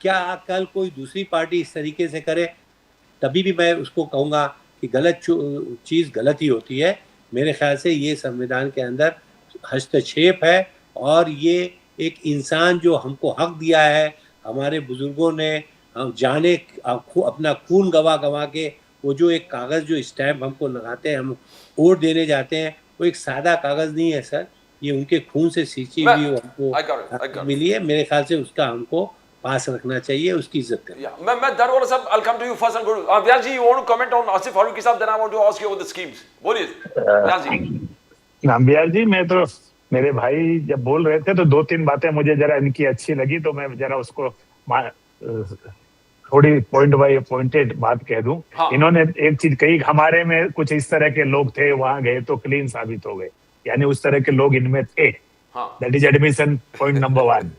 क्या कल कोई दूसरी पार्टी इस तरीके से करे तभी भी मैं उसको कहूँगा कि गलत चीज़ गलत ही होती है। मेरे ख्याल से ये संविधान के अंदर हस्तक्षेप है और ये एक इंसान जो हमको हक दिया है, हमारे बुजुर्गों ने हम जाने अपना खून गवा के वो जो एक कागज़ जो स्टैम्प हमको लगाते हैं, हम वोट देने जाते हैं, वो एक सादा कागज़ नहीं है सर, ये उनके खून से सींची हुई हमको मिली है। मेरे ख्याल से उसका हमको पास रखना चाहिए, उसकी इज्जत करना। मैं दरवाला साहब, I'll come to you first and go to Vyas ji, you want to comment on Asif Farooqui साहब, then I want to ask you about the schemes. बोलिए व्यास जी। व्यास जी, मैं तो मेरे भाई जब बोल रहे थे तो 2-3 बातें मुझे जरा इनकी अच्छी लगी, तो मैं जरा उसको थोड़ी पॉइंट बाय पॉइंटेड बात कह दूं। हाँ। इन्होंने एक चीज कही, हमारे में कुछ इस तरह के लोग थे, वहां गए तो क्लीन साबित हो गए, यानी उस तरह के लोग इनमें थे। That is admission point number 1।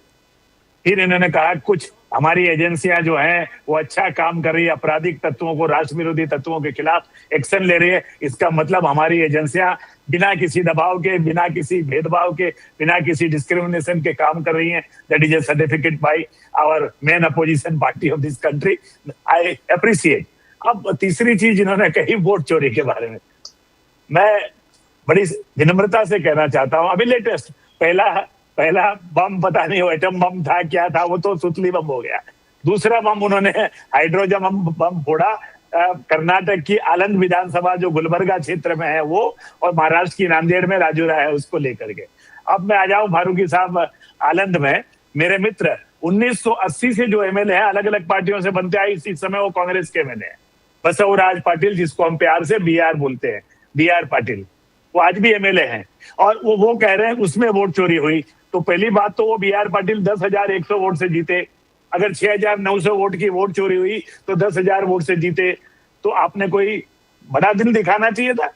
फिर इन्होंने कहा कुछ हमारी एजेंसियां जो हैं वो अच्छा काम कर रही है, आपराधिक तत्वों को, राष्ट्र विरोधी तत्वों के खिलाफ एक्शन ले रही है। इसका मतलब हमारी एजेंसियां बिना किसी दबाव के, बिना किसी भेदभाव के, बिना किसी डिस्क्रिमिनेशन के काम कर रही हैं। That is a certificate by our main opposition party of this country. I appreciate. अब तीसरी चीज इन्होंने कही वोट चोरी के बारे में, मैं बड़ी विनम्रता से कहना चाहता हूँ। अभी लेटेस्ट पहला बम पता नहीं वो एटम बम था क्या था, वो तो सुतली बम हो गया। दूसरा बम उन्होंने हाइड्रोजन बम फोड़ा कर्नाटक की आलंद विधानसभा जो गुलबर्गा क्षेत्र में है वो, और महाराष्ट्र की नांदेड़ में राजूरा है, उसको लेकर के। अब मैं आ जाऊं फारूकी साहब, आलंद में मेरे मित्र 1980 से जो एमएलए हैं, अलग अलग पार्टियों से बनते आए, इस समय वो कांग्रेस के एमएलए हैं। बसवराज पाटिल, जिसको हम प्यार से BR बोलते हैं, BR पाटिल, वो आज भी एमएलए हैं। और वो कह रहे हैं उसमें वोट चोरी हुई। तो पहली बात तो वो BR पाटिल 10,100 वोट से जीते। अगर 6,900 वोट की वोट चोरी हुई तो 10,000 वोट से जीते। तो आपने कोई बड़ा दिल दिखाना चाहिए था,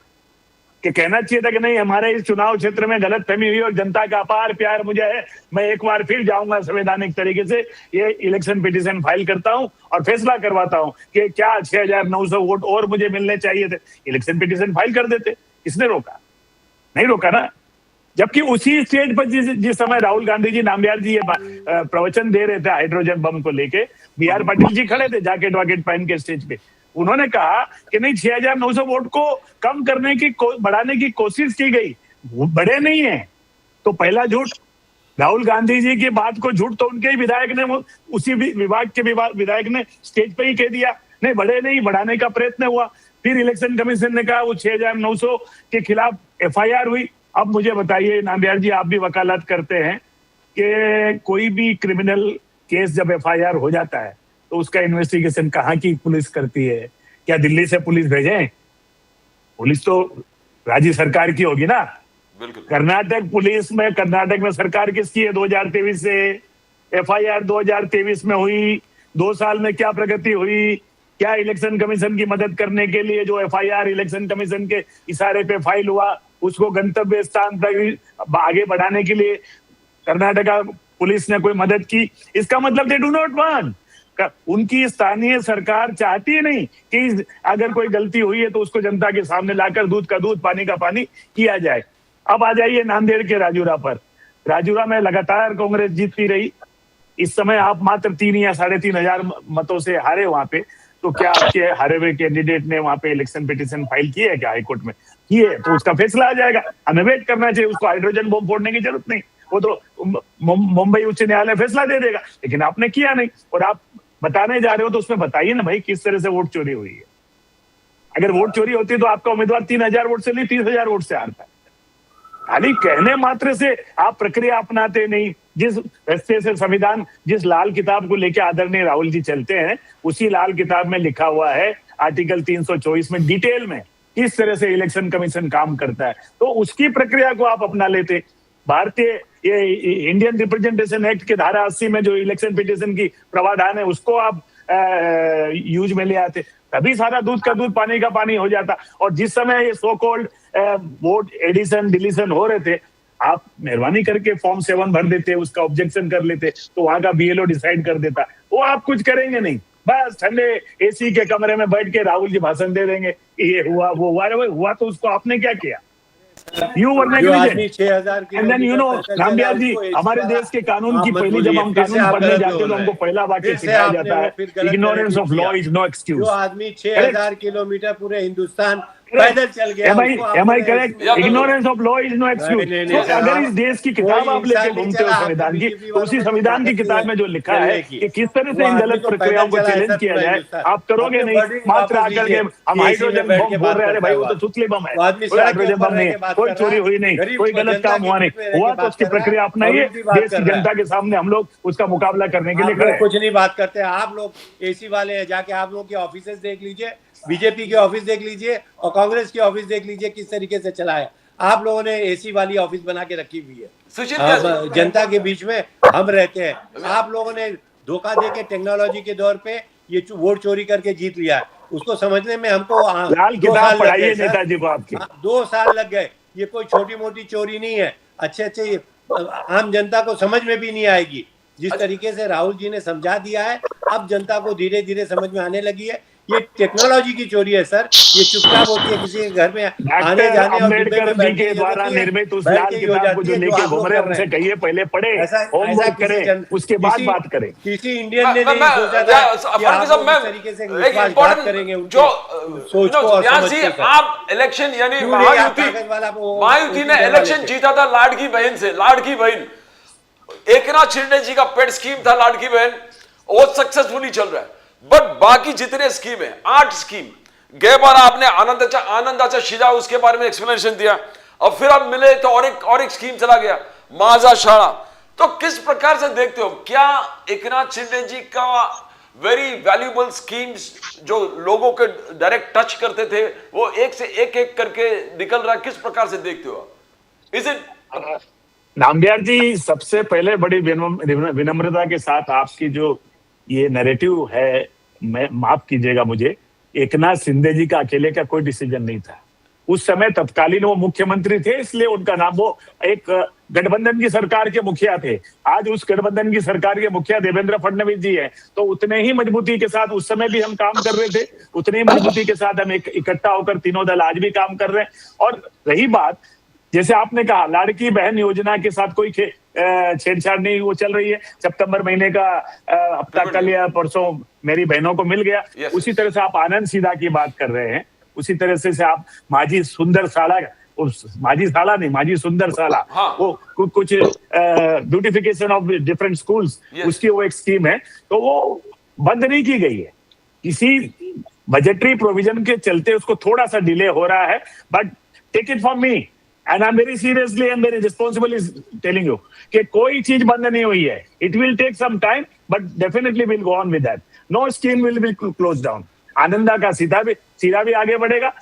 कि कहना चाहिए था कि नहीं, हमारे इस चुनाव क्षेत्र में गलतफहमी हुई और जनता का अपार प्यार मुझे है, मैं एक बार फिर जाऊंगा संवैधानिक तरीके से ये इलेक्शन पिटीशन फाइल करता हूं और फैसला करवाता हूं कि क्या 6,900 वोट और मुझे मिलने चाहिए थे। इलेक्शन पिटीशन फाइल कर देते। किसने रोका? नहीं रोका ना। जबकि उसी स्टेज पर जिस समय राहुल गांधी जी, नामबियार जी ये प्रवचन दे रहे थे हाइड्रोजन बम को लेके, BR पाटिल जी खड़े थे जैकेट वाकेट पहन के स्टेज पे। उन्होंने कहा कि नहीं, 6,900 वोट को कम करने की बढ़ाने की कोशिश की गई, वो बड़े नहीं है। तो पहला झूठ, राहुल गांधी जी की बात को झूठ तो उनके ही विधायक ने, उसी विभाग के विधायक ने स्टेज पे ही कह दिया, नहीं बड़े नहीं, बढ़ाने का प्रयत्न हुआ। फिर इलेक्शन कमीशन ने कहा वो 6,900 के खिलाफ FIR हुई। अब मुझे बताइए नामबियार जी, आप भी वकालत करते हैं कि कोई भी क्रिमिनल केस जब FIR हो जाता है तो उसका इन्वेस्टिगेशन कहाँ की पुलिस करती है? क्या दिल्ली से पुलिस भेजें? पुलिस तो राज्य सरकार की होगी ना। कर्नाटक पुलिस में, कर्नाटक में सरकार किसकी है? 2023 से FIR 2023 में हुई। 2 साल में क्या प्रगति हुई? क्या इलेक्शन कमीशन की मदद करने के लिए जो FIR इलेक्शन कमीशन के इशारे पे फाइल हुआ? उसको गंतव्य स्थान तक आगे बढ़ाने के लिए कर्नाटका पुलिस ने कोई मदद की, इसका मतलब दे डू नॉट वांट। उनकी स्थानीय सरकार चाहती नहीं कि अगर कोई गलती हुई है तो उसको जनता के सामने लाकर दूध का दूध पानी का पानी किया जाए। अब आ जाइए नांदेड़ के राजूरा पर। राजूरा में लगातार कांग्रेस जीतती रही। इस समय आप मात्र 3 या 3,500 मतों से हारे वहां पे। तो क्या आपके हारे हुए कैंडिडेट ने वहां पे इलेक्शन पिटीशन फाइल की है क्या हाईकोर्ट में? की है तो उसका फैसला आ जाएगा। हमें वेट करना चाहिए, उसको हाइड्रोजन बम फोड़ने की जरूरत नहीं, वो तो मुंबई उच्च न्यायालय फैसला दे देगा। लेकिन आपने किया नहीं, और आप बताने जा रहे हो तो उसमें बताइए ना भाई किस तरह से वोट चोरी हुई है। अगर वोट चोरी होती तो आपका उम्मीदवार 3,000 वोट से नहीं 30,000 वोट से हारता है। खाली कहने मात्र से आप प्रक्रिया अपनाते नहीं। जिस रास्ते से संविधान, जिस लाल किताब को लेकर आदरणीय राहुल जी चलते हैं, उसी लाल किताब में लिखा हुआ है आर्टिकल 324 में डिटेल में किस तरह से इलेक्शन कमीशन काम करता है, तो उसकी प्रक्रिया को आप अपना लेते। भारतीय ये इंडियन रिप्रेजेंटेशन एक्ट के धारा 80 में जो इलेक्शन पिटीशन की प्रावधान है उसको आप यूज में ले आते, तभी सारा दूध का दूध पानी का पानी हो जाता। और जिस समय ये so called vote addition deletion हो रहे थे, आप मेहरबानी करके फॉर्म 7 भर देते, उसका ऑब्जेक्शन कर लेते, तो वहां का बीएलओ डिसाइड कर देता। वो आप कुछ करेंगे नहीं, बस ठंडे एसी के कमरे में बैठ के राहुल जी भाषण दे देंगे, ये हुआ वो हुआ तो उसको आपने क्या किया? You were negligent. And then you know, नामबियार जी, हमारे देश के कानून की पहली जब हम कानून पढ़ने जाते हैं तो हमको पहला वाक्य सिखाया जाता है, ignorance of law is no excuse. जो आदमी 6,000 किलोमीटर पूरे हिंदुस्तान पैदल चल गया। Am I correct? Ignorance of law is no excuse. तो अगर इस देश की किताब आप लेके घूमते हो संविधान की, तो उसी संविधान की किताब में जो लिखा है कि किस तरह से इन गलत प्रक्रियाओं को चैलेंज किया जाए, आप करोगे नहीं। मात्र आकर के हम हाइड्रोजन बम बोल रहे हैं, भाई वो तो चुतली बम है, कोई हाइड्रोजन बम नहीं है, कोई चोरी हुई नहीं, कोई गलत काम हुआ नहीं, हुआ तो उसकी प्रक्रिया अपनाइए। देश की जनता के सामने हम लोग उसका मुकाबला करने के लिए खड़े। कुछ नहीं बात करते आप लोग एसी वाले हैं, जाके आप लोग के ऑफिसेस देख लीजिए, बीजेपी के ऑफिस देख लीजिए और कांग्रेस के ऑफिस देख लीजिए किस तरीके से चला है। आप लोगों ने एसी वाली ऑफिस बना के रखी हुई है, जनता के बीच में हम रहते हैं। आप लोगों ने धोखा दे के टेक्नोलॉजी के दौर पे ये वोट चोरी करके जीत लिया है, उसको समझने में हमको लाल किताब पढ़ाइए नेताजी को आपकी 2 साल लग गए। ये कोई छोटी मोटी चोरी नहीं है, अच्छे आम जनता को समझ में भी नहीं आएगी। जिस तरीके से राहुल जी ने समझा दिया है, अब जनता को धीरे धीरे समझ में आने लगी है। ये टेक्नोलॉजी की चोरी है सर, ये चुपचाप होती है किसी के घर में आने जाने और अम्बेडकर जी के द्वारा निर्मित उस लाल किताब को जो लेके घूम रहे हैं उनसे कहिए पहले पढ़े, होमवर्क करें, उसके बाद बात करें। किसी इंडियन ने नहीं सोचा था कि आप इस तरीके से विश्वासघात करेंगे जो सोच को और समझ को। आप इलेक्शन यानी महायुति ने इलेक्शन जीता था लाडकी बहन से। लाडकी बहन एकनाथ शिंदे जी का पेड स्कीम था लाडकी बहन, वो सक्सेसफुली चल रहा है। बट बाकी जितने स्कीम है 8 स्कीम, गए बार आपने आनंदाचा शिजा उसके बारे में एक्सप्लेनेशन दिया, और फिर आप मिले तो और एक स्कीम चला गया माझा शाला। तो किस प्रकार से देखते हो, क्या एकनाथ शिंदे जी का वेरी वैल्यूएबल स्कीम्स जो लोगों के डायरेक्ट टच करते थे वो एक से एक करके निकल रहा है, किस प्रकार से देखते हो? इज इट नामबियार जी, सबसे पहले बड़ी विनम्रता के साथ आपकी जो ये नैरेटिव है, मैं माफ कीजिएगा मुझे, एकनाथ शिंदे जी का अकेले का कोई डिसीजन नहीं था। उस समय तत्कालीन वो मुख्यमंत्री थे, इसलिए उनका नाम, वो एक गठबंधन की सरकार के मुखिया थे। आज उस गठबंधन की सरकार के मुखिया देवेंद्र फडणवीस जी हैं, तो उतने ही मजबूती के साथ उस समय भी हम काम कर रहे थे, उतनी ही मजबूती के साथ हम इकट्ठा होकर तीनों दल आज भी काम कर रहे हैं। और रही बात, जैसे आपने कहा लाड़की बहन योजना के साथ कोई छेड़छाड़ नहीं, वो चल रही है। सितंबर महीने का हफ्ता कल या परसों मेरी बहनों को मिल गया। उसी तरह से आप आनंद सीधा की बात कर रहे हैं, उसी तरह से आप माझी सुंदर साला, माझी साला नहीं, माझी सुंदर साला, वो कुछ ब्यूटिफिकेशन ऑफ डिफरेंट स्कूल्स, उसकी वो एक स्कीम है, तो वो बंद नहीं की गई है। किसी बजटरी प्रोविजन के चलते उसको थोड़ा सा डिले हो रहा है, but take it from me and I'm very seriously and very responsibly telling you कि कोई चीज बंद नहीं हुई है। It will take some time, but definitely we'll go on with that. No scheme will be closed down. Ananda का सीधा भी आगे बढ़ेगा,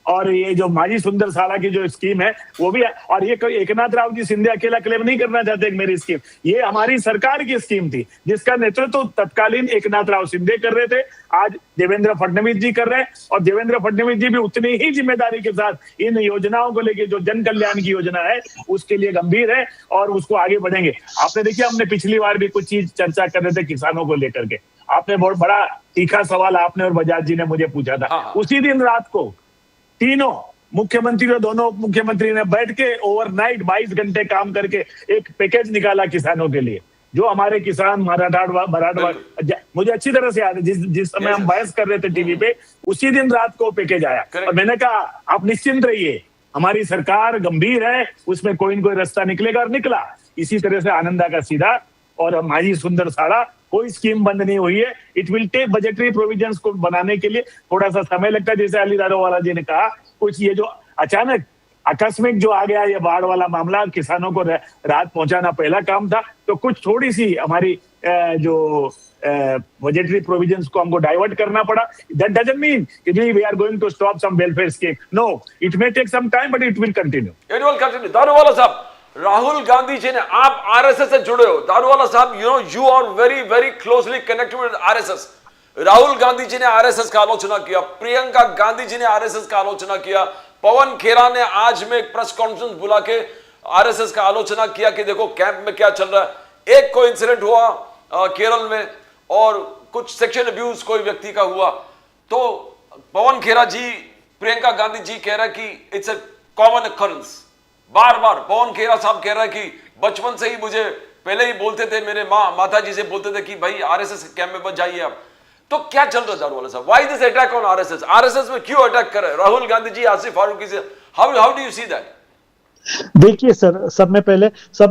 और ये जो माजी सुंदर साला की जो स्कीम है वो भी, और ये एकनाथ राव जी शिंदे अकेला क्लेम नहीं करना चाहते मेरी स्कीम, ये हमारी सरकार की स्कीम थी जिसका नेतृत्व तत्कालीन एकनाथ राव शिंदे कर रहे थे, आज देवेंद्र फडणवीस जी कर रहे हैं। और देवेंद्र फडणवीस जी भी उतनी ही जिम्मेदारी के साथ इन योजनाओं को लेकर, जो जन कल्याण की योजना है उसके लिए गंभीर है और उसको आगे बढ़ेंगे। आपने देखिए, हमने पिछली बार भी कुछ चीज चर्चा कर रहे थे किसानों को लेकर के, आपने बहुत बड़ा तीखा सवाल आपने और बजाज जी ने मुझे पूछा था। हाँ। उसी दिन रात को तीनों मुख्यमंत्री और दोनों मुख्यमंत्री ने बैठ के ओवरनाइट 22 घंटे काम करके एक पैकेज निकाला किसानों के लिए, जो हमारे किसान मराठवाड़ा, मुझे अच्छी तरह से याद है, जिस समय हम बहस कर रहे थे टीवी पे, उसी दिन रात को पैकेज आया और मैंने कहा आप निश्चिंत रहिए, हमारी सरकार गंभीर है, उसमें कोई न कोई रास्ता निकलेगा, और निकला। इसी तरह से आनंदा का सीधा और माजी सुंदर साड़ा, कोई स्कीम बंद नहीं हुई है। It will take budgetary provisions को बनाने के लिए थोड़ा सा समय लगता है, जैसे अली दारोवाला जी ने कहा। कुछ ये जो अचानक आकस्मिक जो आ गया ये बाढ़ वाला मामला, किसानों को राहत पहुंचाना पहला काम था, तो कुछ थोड़ी सी हमारी जो बजटरी प्रोविजंस को हमको डाइवर्ट करना पड़ा। दैट डजंट मीन कि we are going to stop some welfare scheme, no, it may take some time but it will continue. Daruwala साहब, राहुल गांधी जी ने, आप आरएसएस से जुड़े हो दारूवाला साहब, you are very very closely connected with RSS. Rahul Gandhi ji ने आरएसएस का आलोचना किया, प्रियंका गांधी जी ने आरएसएस का आलोचना किया, पवन खेरा ने आज में एक प्रेस कॉन्फ्रेंस बुला के आरएसएस का आलोचना किया कि देखो कैंप में क्या चल रहा है। एक कोई इंसिडेंट हुआ केरल में और कुछ सेक्शुअल अब्यूज कोई व्यक्ति का हुआ, तो पवन खेरा जी, प्रियंका गांधी जी कह रहा है कि इट्स अ कॉमन अकरेंस। बार बार पवन खेरा साहब कह रहा है कि बचपन से ही मुझे पहले ही बोलते थे, मेरे माता जी से बोलते थे कि भाई आरएसएस कैंप में मत जाइए आप। तो क्या चल रहा है दारूवाला साहब? Why this attack on RSS? RSS में क्यों अटैक कर रहे हैं राहुल गांधी जी, आसिफ फारूकी से? How do you see that? देखिए सर, सब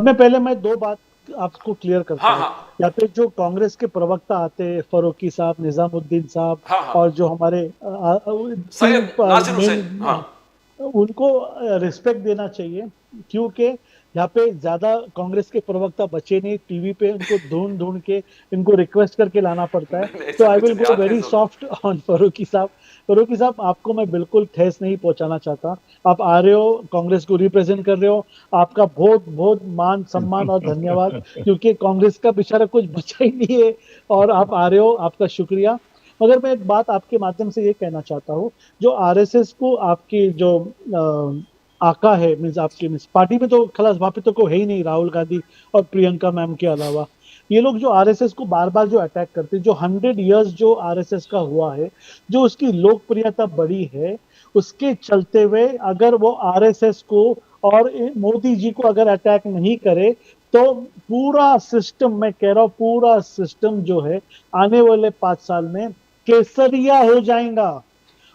में पहले मैं दो बात आपको क्लियर करता हूं। यहाँ पे जो कांग्रेस के प्रवक्ता आते हैं, फारूकी साहब, निजामुद्दीन साहब, और जो हमारे सैयद नासिर हुसैन, उनको रिस्पेक्ट देना चाहिए, क्योंकि यहाँ पे ज्यादा कांग्रेस के प्रवक्ता बचे नहीं, टीवी पे उनको ढूंढ के इनको रिक्वेस्ट करके लाना पड़ता है। तो I will go very soft on Farooqui साहब। फारूकी साहब, आपको मैं बिल्कुल ठेस नहीं पहुंचाना चाहता। आप आ रहे हो, कांग्रेस को रिप्रेजेंट कर रहे हो, आपका बहुत बहुत मान सम्मान और धन्यवाद, क्योंकि कांग्रेस का बेचारा कुछ बचा ही नहीं है और आप आ रहे हो, आपका शुक्रिया। मगर मैं एक बात आपके माध्यम से ये कहना चाहता हूँ, जो आरएसएस को आपकी जो आका है, मीन्स आपकी पार्टी में तो खलास वहां पे तो कोई है ही नहीं, राहुल गांधी और प्रियंका मैम के अलावा। ये लोग जो आरएसएस को बार बार जो अटैक करते हैं, जो 100 इयर्स जो आरएसएस का हुआ है, जो उसकी लोकप्रियता बड़ी है, उसके चलते हुए अगर वो आरएसएस को और मोदी जी को अगर अटैक नहीं करे, तो पूरा सिस्टम, मैं कह रहा हूं पूरा सिस्टम जो है आने वाले 5 साल में केसरिया हो जाएगा।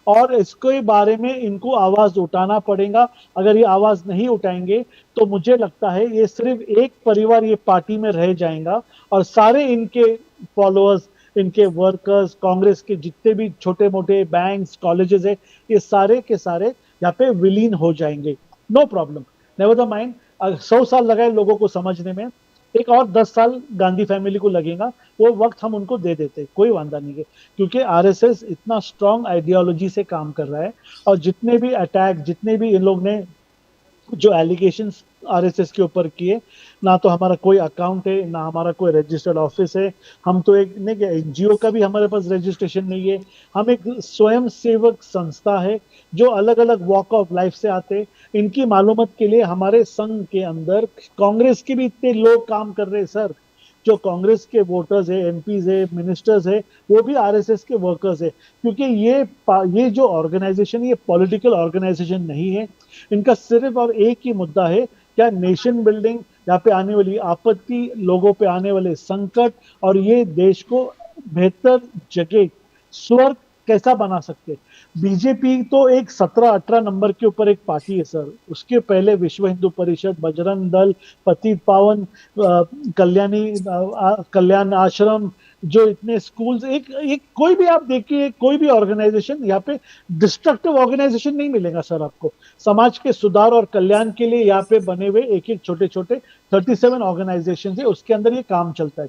और इसके बारे में इनको आवाज उठाना पड़ेगा। अगर ये आवाज नहीं उठाएंगे तो मुझे लगता है ये सिर्फ एक परिवार ये पार्टी में रह जाएगा और सारे इनके फॉलोअर्स, इनके वर्कर्स, कांग्रेस के जितने भी छोटे मोटे बैंक्स, कॉलेजेस है, ये सारे के सारे यहाँ पे विलीन हो जाएंगे। No problem, never the mind. 100 साल लगाए लोगों को समझने में, एक और 10 साल गांधी फैमिली को लगेगा, वो वक्त हम उनको दे देते, कोई वांदा नहीं है, क्योंकि आरएसएस इतना स्ट्रॉन्ग आइडियोलॉजी से काम कर रहा है। और जितने भी अटैक, जितने भी इन लोग ने जो एलिगेशंस आरएसएस के ऊपर किए, ना तो हमारा कोई अकाउंट है, ना हमारा कोई रजिस्टर्ड ऑफिस है, हम तो एक नहीं, एनजीओ का भी हमारे पास रजिस्ट्रेशन नहीं है, हम एक स्वयं सेवक संस्था है जो अलग अलग वॉक ऑफ लाइफ से आते। इनकी मालूमात के लिए हमारे संघ के अंदर कांग्रेस के भी इतने लोग काम कर रहे हैं सर, जो कांग्रेस के वोटर्स है, एमपीज है, मिनिस्टर्स है, वो भी आरएसएस के वर्कर्स है, क्योंकि ये जो ऑर्गेनाइजेशन, ये पॉलिटिकल ऑर्गेनाइजेशन नहीं है। इनका सिर्फ और एक ही मुद्दा है, क्या नेशन बिल्डिंग, यहाँ पे आने वाली आपत्ति, लोगों पे आने वाले संकट, और ये देश को बेहतर जगह, स्वर्ग कैसा बना सकते। बीजेपी तो एक 17-18 नंबर के ऊपर एक पार्टी है सर, उसके पहले विश्व हिंदू परिषद, बजरंग दल, पतित पावन, कल्याण आश्रम, जो इतने स्कूल्स, एक कोई भी आप देखिए, कोई भी ऑर्गेनाइजेशन यहाँ पे डिस्ट्रक्टिव ऑर्गेनाइजेशन नहीं मिलेगा सर आपको। समाज के सुधार और कल्याण के लिए यहाँ पे बने हुए एक एक छोटे छोटे 37 ऑर्गेनाइजेशन है, उसके अंदर ये काम चलता है।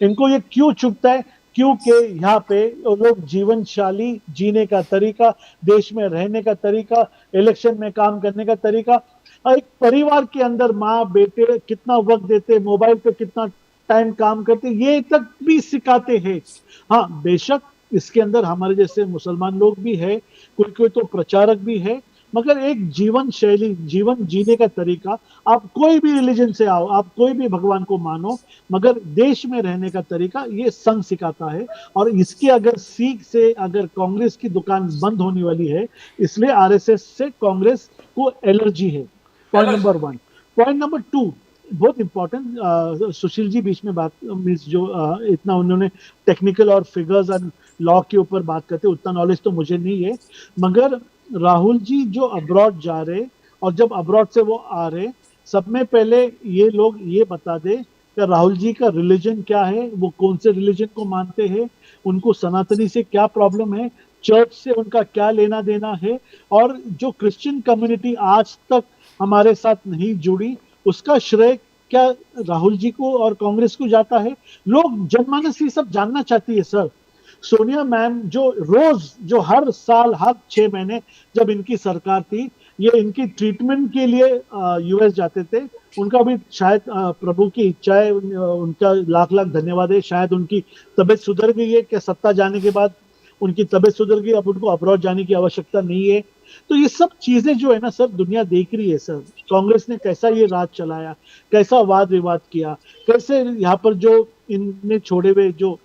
इनको ये क्यों चुभता है? क्योंकि यहाँ पे लोग जीवनशाली जीने का तरीका, देश में रहने का तरीका, इलेक्शन में काम करने का तरीका, एक परिवार के अंदर माँ बेटे कितना वक्त देते, मोबाइल पे कितना टाइम काम करते, ये तक भी सिखाते हैं। हाँ बेशक इसके अंदर हमारे जैसे मुसलमान लोग भी है, कोई कोई तो प्रचारक भी है, मगर एक जीवन शैली, जीवन जीने का तरीका, आप कोई भी रिलीजन से आओ, आप कोई भी भगवान को मानो, मगर देश में रहने का तरीका ये संघ सिखाता है। और इसकी अगर सीख से अगर कांग्रेस की दुकान बंद होने वाली है, इसलिए आरएसएस से कांग्रेस को एलर्जी है। Point number 1। पॉइंट नंबर 2 बहुत इंपॉर्टेंट, सुशील जी बीच में बात मीन्स जो इतना उन्होंने टेक्निकल और फिगर्स एंड लॉ के ऊपर बात करते, उतना नॉलेज तो मुझे नहीं है, मगर राहुल जी जो अब्रॉड जा रहे और जब अब्रॉड से वो आ रहे, सब में पहले ये लोग ये बता दे कि राहुल जी का रिलीजन क्या है, वो कौन से रिलीजन को मानते हैं, उनको सनातनी से क्या प्रॉब्लम है, चर्च से उनका क्या लेना देना है, और जो क्रिश्चियन कम्युनिटी आज तक हमारे साथ नहीं जुड़ी, उसका श्रेय क्या राहुल जी को और कांग्रेस को जाता है। लोग जनमानस ये सब जानना चाहती है सर। सोनिया मैम जो रोज, जो हर साल, हर 6 महीने जब इनकी सरकार थी, ये इनकी ट्रीटमेंट के लिए यूएस जाते थे। उनका भी शायद प्रभु की इच्छा है, उनका लाख लाख धन्यवाद है, शायद उनकी तबीयत सुधर गई है कि सत्ता जाने के बाद उनकी तबीयत सुधर गई, अब उनको अब्रॉड जाने की आवश्यकता नहीं है। तो ये सब चीजें जो है ना सर, दुनिया देख रही है सर, कांग्रेस ने कैसा ये राज चलाया, कैसा वाद विवाद किया, कैसे यहाँ पर जो इनने छोड़े हुए जो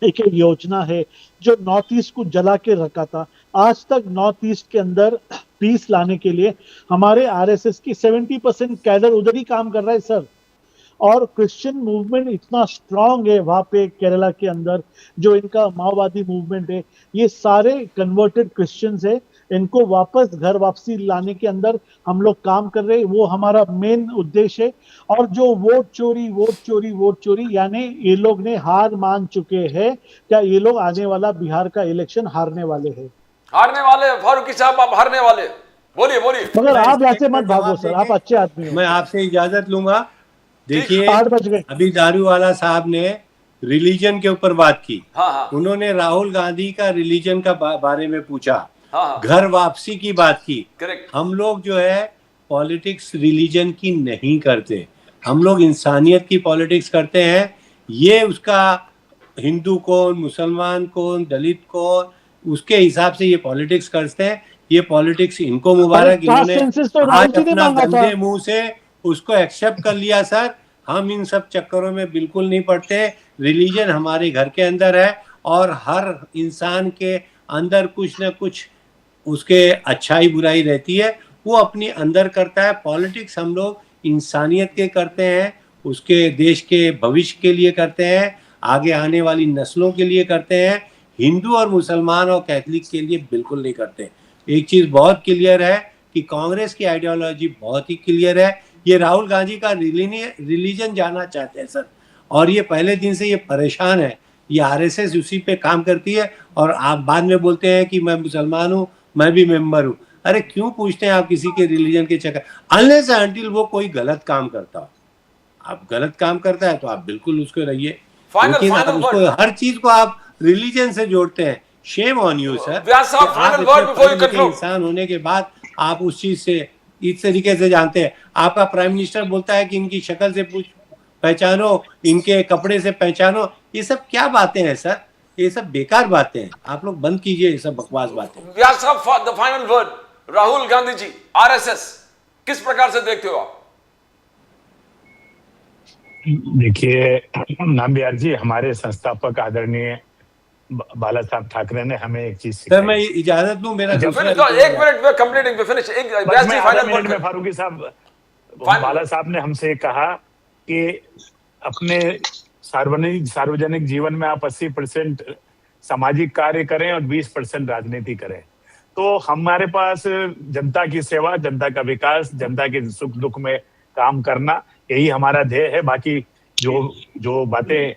एक योजना है जो नॉर्थ ईस्ट को जला के रखा था, आज तक नॉर्थ ईस्ट के अंदर पीस लाने के लिए हमारे आरएसएस की 70% कैडर उधर ही काम कर रहा है सर। और क्रिश्चियन मूवमेंट इतना स्ट्रांग है वहां पे केरला के अंदर, जो इनका माओवादी मूवमेंट है, ये सारे कन्वर्टेड क्रिश्चियंस है, इनको वापस घर वापसी लाने के अंदर हम लोग काम कर रहे हैं, वो हमारा मेन उद्देश्य है। और जो वोट चोरी यानी ये लोग ने हार मान चुके हैं, क्या ये लोग आने वाला बिहार का इलेक्शन हारने वाले हैं? हारने वाले फारूकी साहब, आप हारने वाले, बोलिए बोलिए। मगर आप ऐसे मत भागो सर, आप अच्छे आदमी हो। मैं आपसे इजाजत लूंगा। देखिए 8 बज गए। अभी दारूवाला साहब ने रिलीजन के ऊपर बात की। हाँ। उन्होंने राहुल गांधी का रिलीजन का बारे में पूछा। हाँ। घर वापसी की बात की। करेक्ट। हम लोग जो है पॉलिटिक्स रिलीजन की नहीं करते, हम लोग इंसानियत की पॉलिटिक्स करते हैं। ये उसका हिंदू कौन, मुसलमान कौन, दलित कौन, उसके हिसाब से ये पॉलिटिक्स करते हैं। ये पॉलिटिक्स इनको मुबारक, इन्होंने आज अपना गंदे मुंह से उसको एक्सेप्ट कर लिया। सर हम इन सब चक्करों में बिल्कुल नहीं पड़ते। रिलीजन हमारे घर के अंदर है और हर इंसान के अंदर कुछ ना कुछ उसके अच्छाई बुराई रहती है, वो अपनी अंदर करता है। पॉलिटिक्स हम लोग इंसानियत के करते हैं, उसके देश के भविष्य के लिए करते हैं, आगे आने वाली नस्लों के लिए करते हैं। हिंदू और मुसलमान और कैथलिक के लिए बिल्कुल नहीं करते। एक चीज बहुत क्लियर है कि कांग्रेस की आइडियोलॉजी बहुत ही क्लियर है। ये राहुल गांधी का रिलीजन जानना चाहते हैं सर, और ये पहले दिन से ये परेशान है। ये आरएसएस उसी पे काम करती है और आप बाद में बोलते हैं कि मैं मुसलमान हूँ, मैं भी मेंबर हूँ। अरे क्यों पूछते हैं आप किसी के रिलीजन के चक्कर, अनलेस अंटिल वो कोई गलत काम करता हो। आप गलत काम करता है तो आप बिल्कुल उसको रहिए, लेकिन आप उसको हर चीज को आप रिलीजन से जोड़ते हैं। Shame on you sir. इंसान होने के बाद आप उस चीज से इस तरीके से जानते हैं। आपका प्राइम मिनिस्टर बोलता है कि इनकी शक्ल से पहचानो, इनके कपड़े से पहचानो। ये सब क्या बातें हैं सर, ये सब बेकार बातें हैं। आप लोग बंद कीजिए ये सब बकवास बातें। व्यास साहब, the final word, Rahul Gandhi ji, RSS किस प्रकार से देखते हो आप? देखिए नामबिहार जी, हमारे संस्थापक आदरणीय बाला साहब ठाकरे ने हमें एक चीज सिखाई। सर मैं इजाजत दूं, मेरा एक मिनट में कंप्लीटिंग, फिनिश। एक व्यास जी फाइनल वर्ड में। फारूकी साहब, बाला साहब ने हमसे कहा कि अपने सार्वजनिक जीवन में आप 80% सामाजिक कार्य करें और 20% राजनीति करें। तो हमारे पास जनता की सेवा, जनता का विकास, जनता के सुख दुख में काम करना, यही हमारा ध्येय है। बाकी जो बातें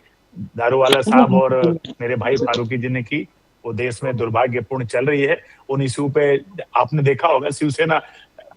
दारूवाला साहब और मेरे भाई फारूकी जी ने की, वो देश में दुर्भाग्यपूर्ण चल रही है। उन इशू पे आपने देखा होगा शिवसेना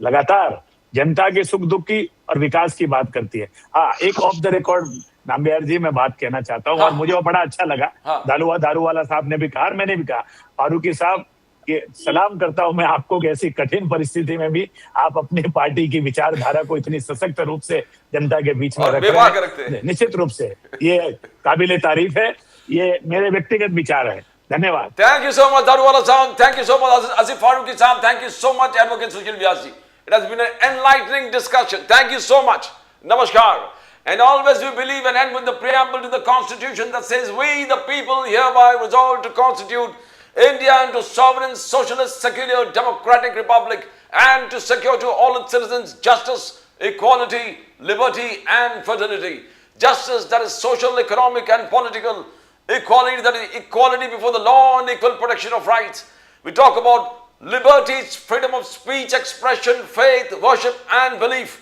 लगातार जनता के सुख दुख की और विकास की बात करती है। हाँ, एक ऑफ द रिकॉर्ड नाम्बियार जी मैं बात कहना चाहता हूँ हाँ। और मुझे वो बड़ा अच्छा लगा। हाँ। दारूवाला साहब ने भी कहा और मैंने भी कहा, फारूकी साहब कि सलाम करता हूं मैं आपको कि ऐसी कठिन परिस्थिति में भी आप अपनी पार्टी की विचारधारा को इतनी सशक्त रूप से जनता के बीच में और रख बेबाक रहे रखते हैं। हैं। निश्चित रूप से ये काबिले तारीफ है, ये मेरे व्यक्तिगत विचार है। धन्यवाद। Thank you so much, Daruwala Saab. Thank you so much, Asif Faruqi Saab. Thank you so much, Advocate Sushil Vyas ji. It has been an enlightening discussion. Thank you so much. Namaskar. And always we believe and end with the preamble to the Constitution that says, we the people hereby resolve to constitute India into sovereign, socialist, secular, democratic republic and to secure to all its citizens justice, equality, liberty and fraternity. Justice that is social, economic and political. Equality that is equality before the law and equal protection of rights. We talk about liberties, freedom of speech, expression, faith, worship and belief.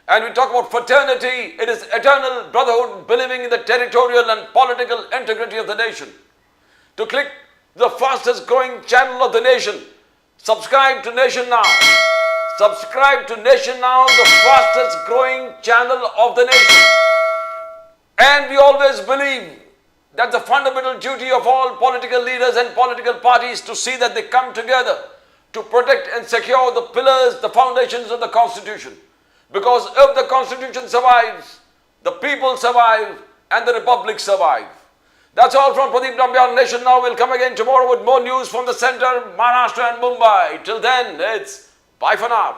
And we talk about fraternity, it is eternal brotherhood believing in the territorial and political integrity of the nation. To click the fastest growing channel of the nation, subscribe to Nation Now. Subscribe to Nation Now, the fastest growing channel of the nation. And we always believe that the fundamental duty of all political leaders and political parties to see that they come together to protect and secure the pillars, the foundations of the Constitution. Because if the Constitution survives, the people survive and the Republic survive. That's all from Pradeep Nambiar. Nation Now will come again tomorrow with more news from the center, Maharashtra and Mumbai. Till then, it's bye for now.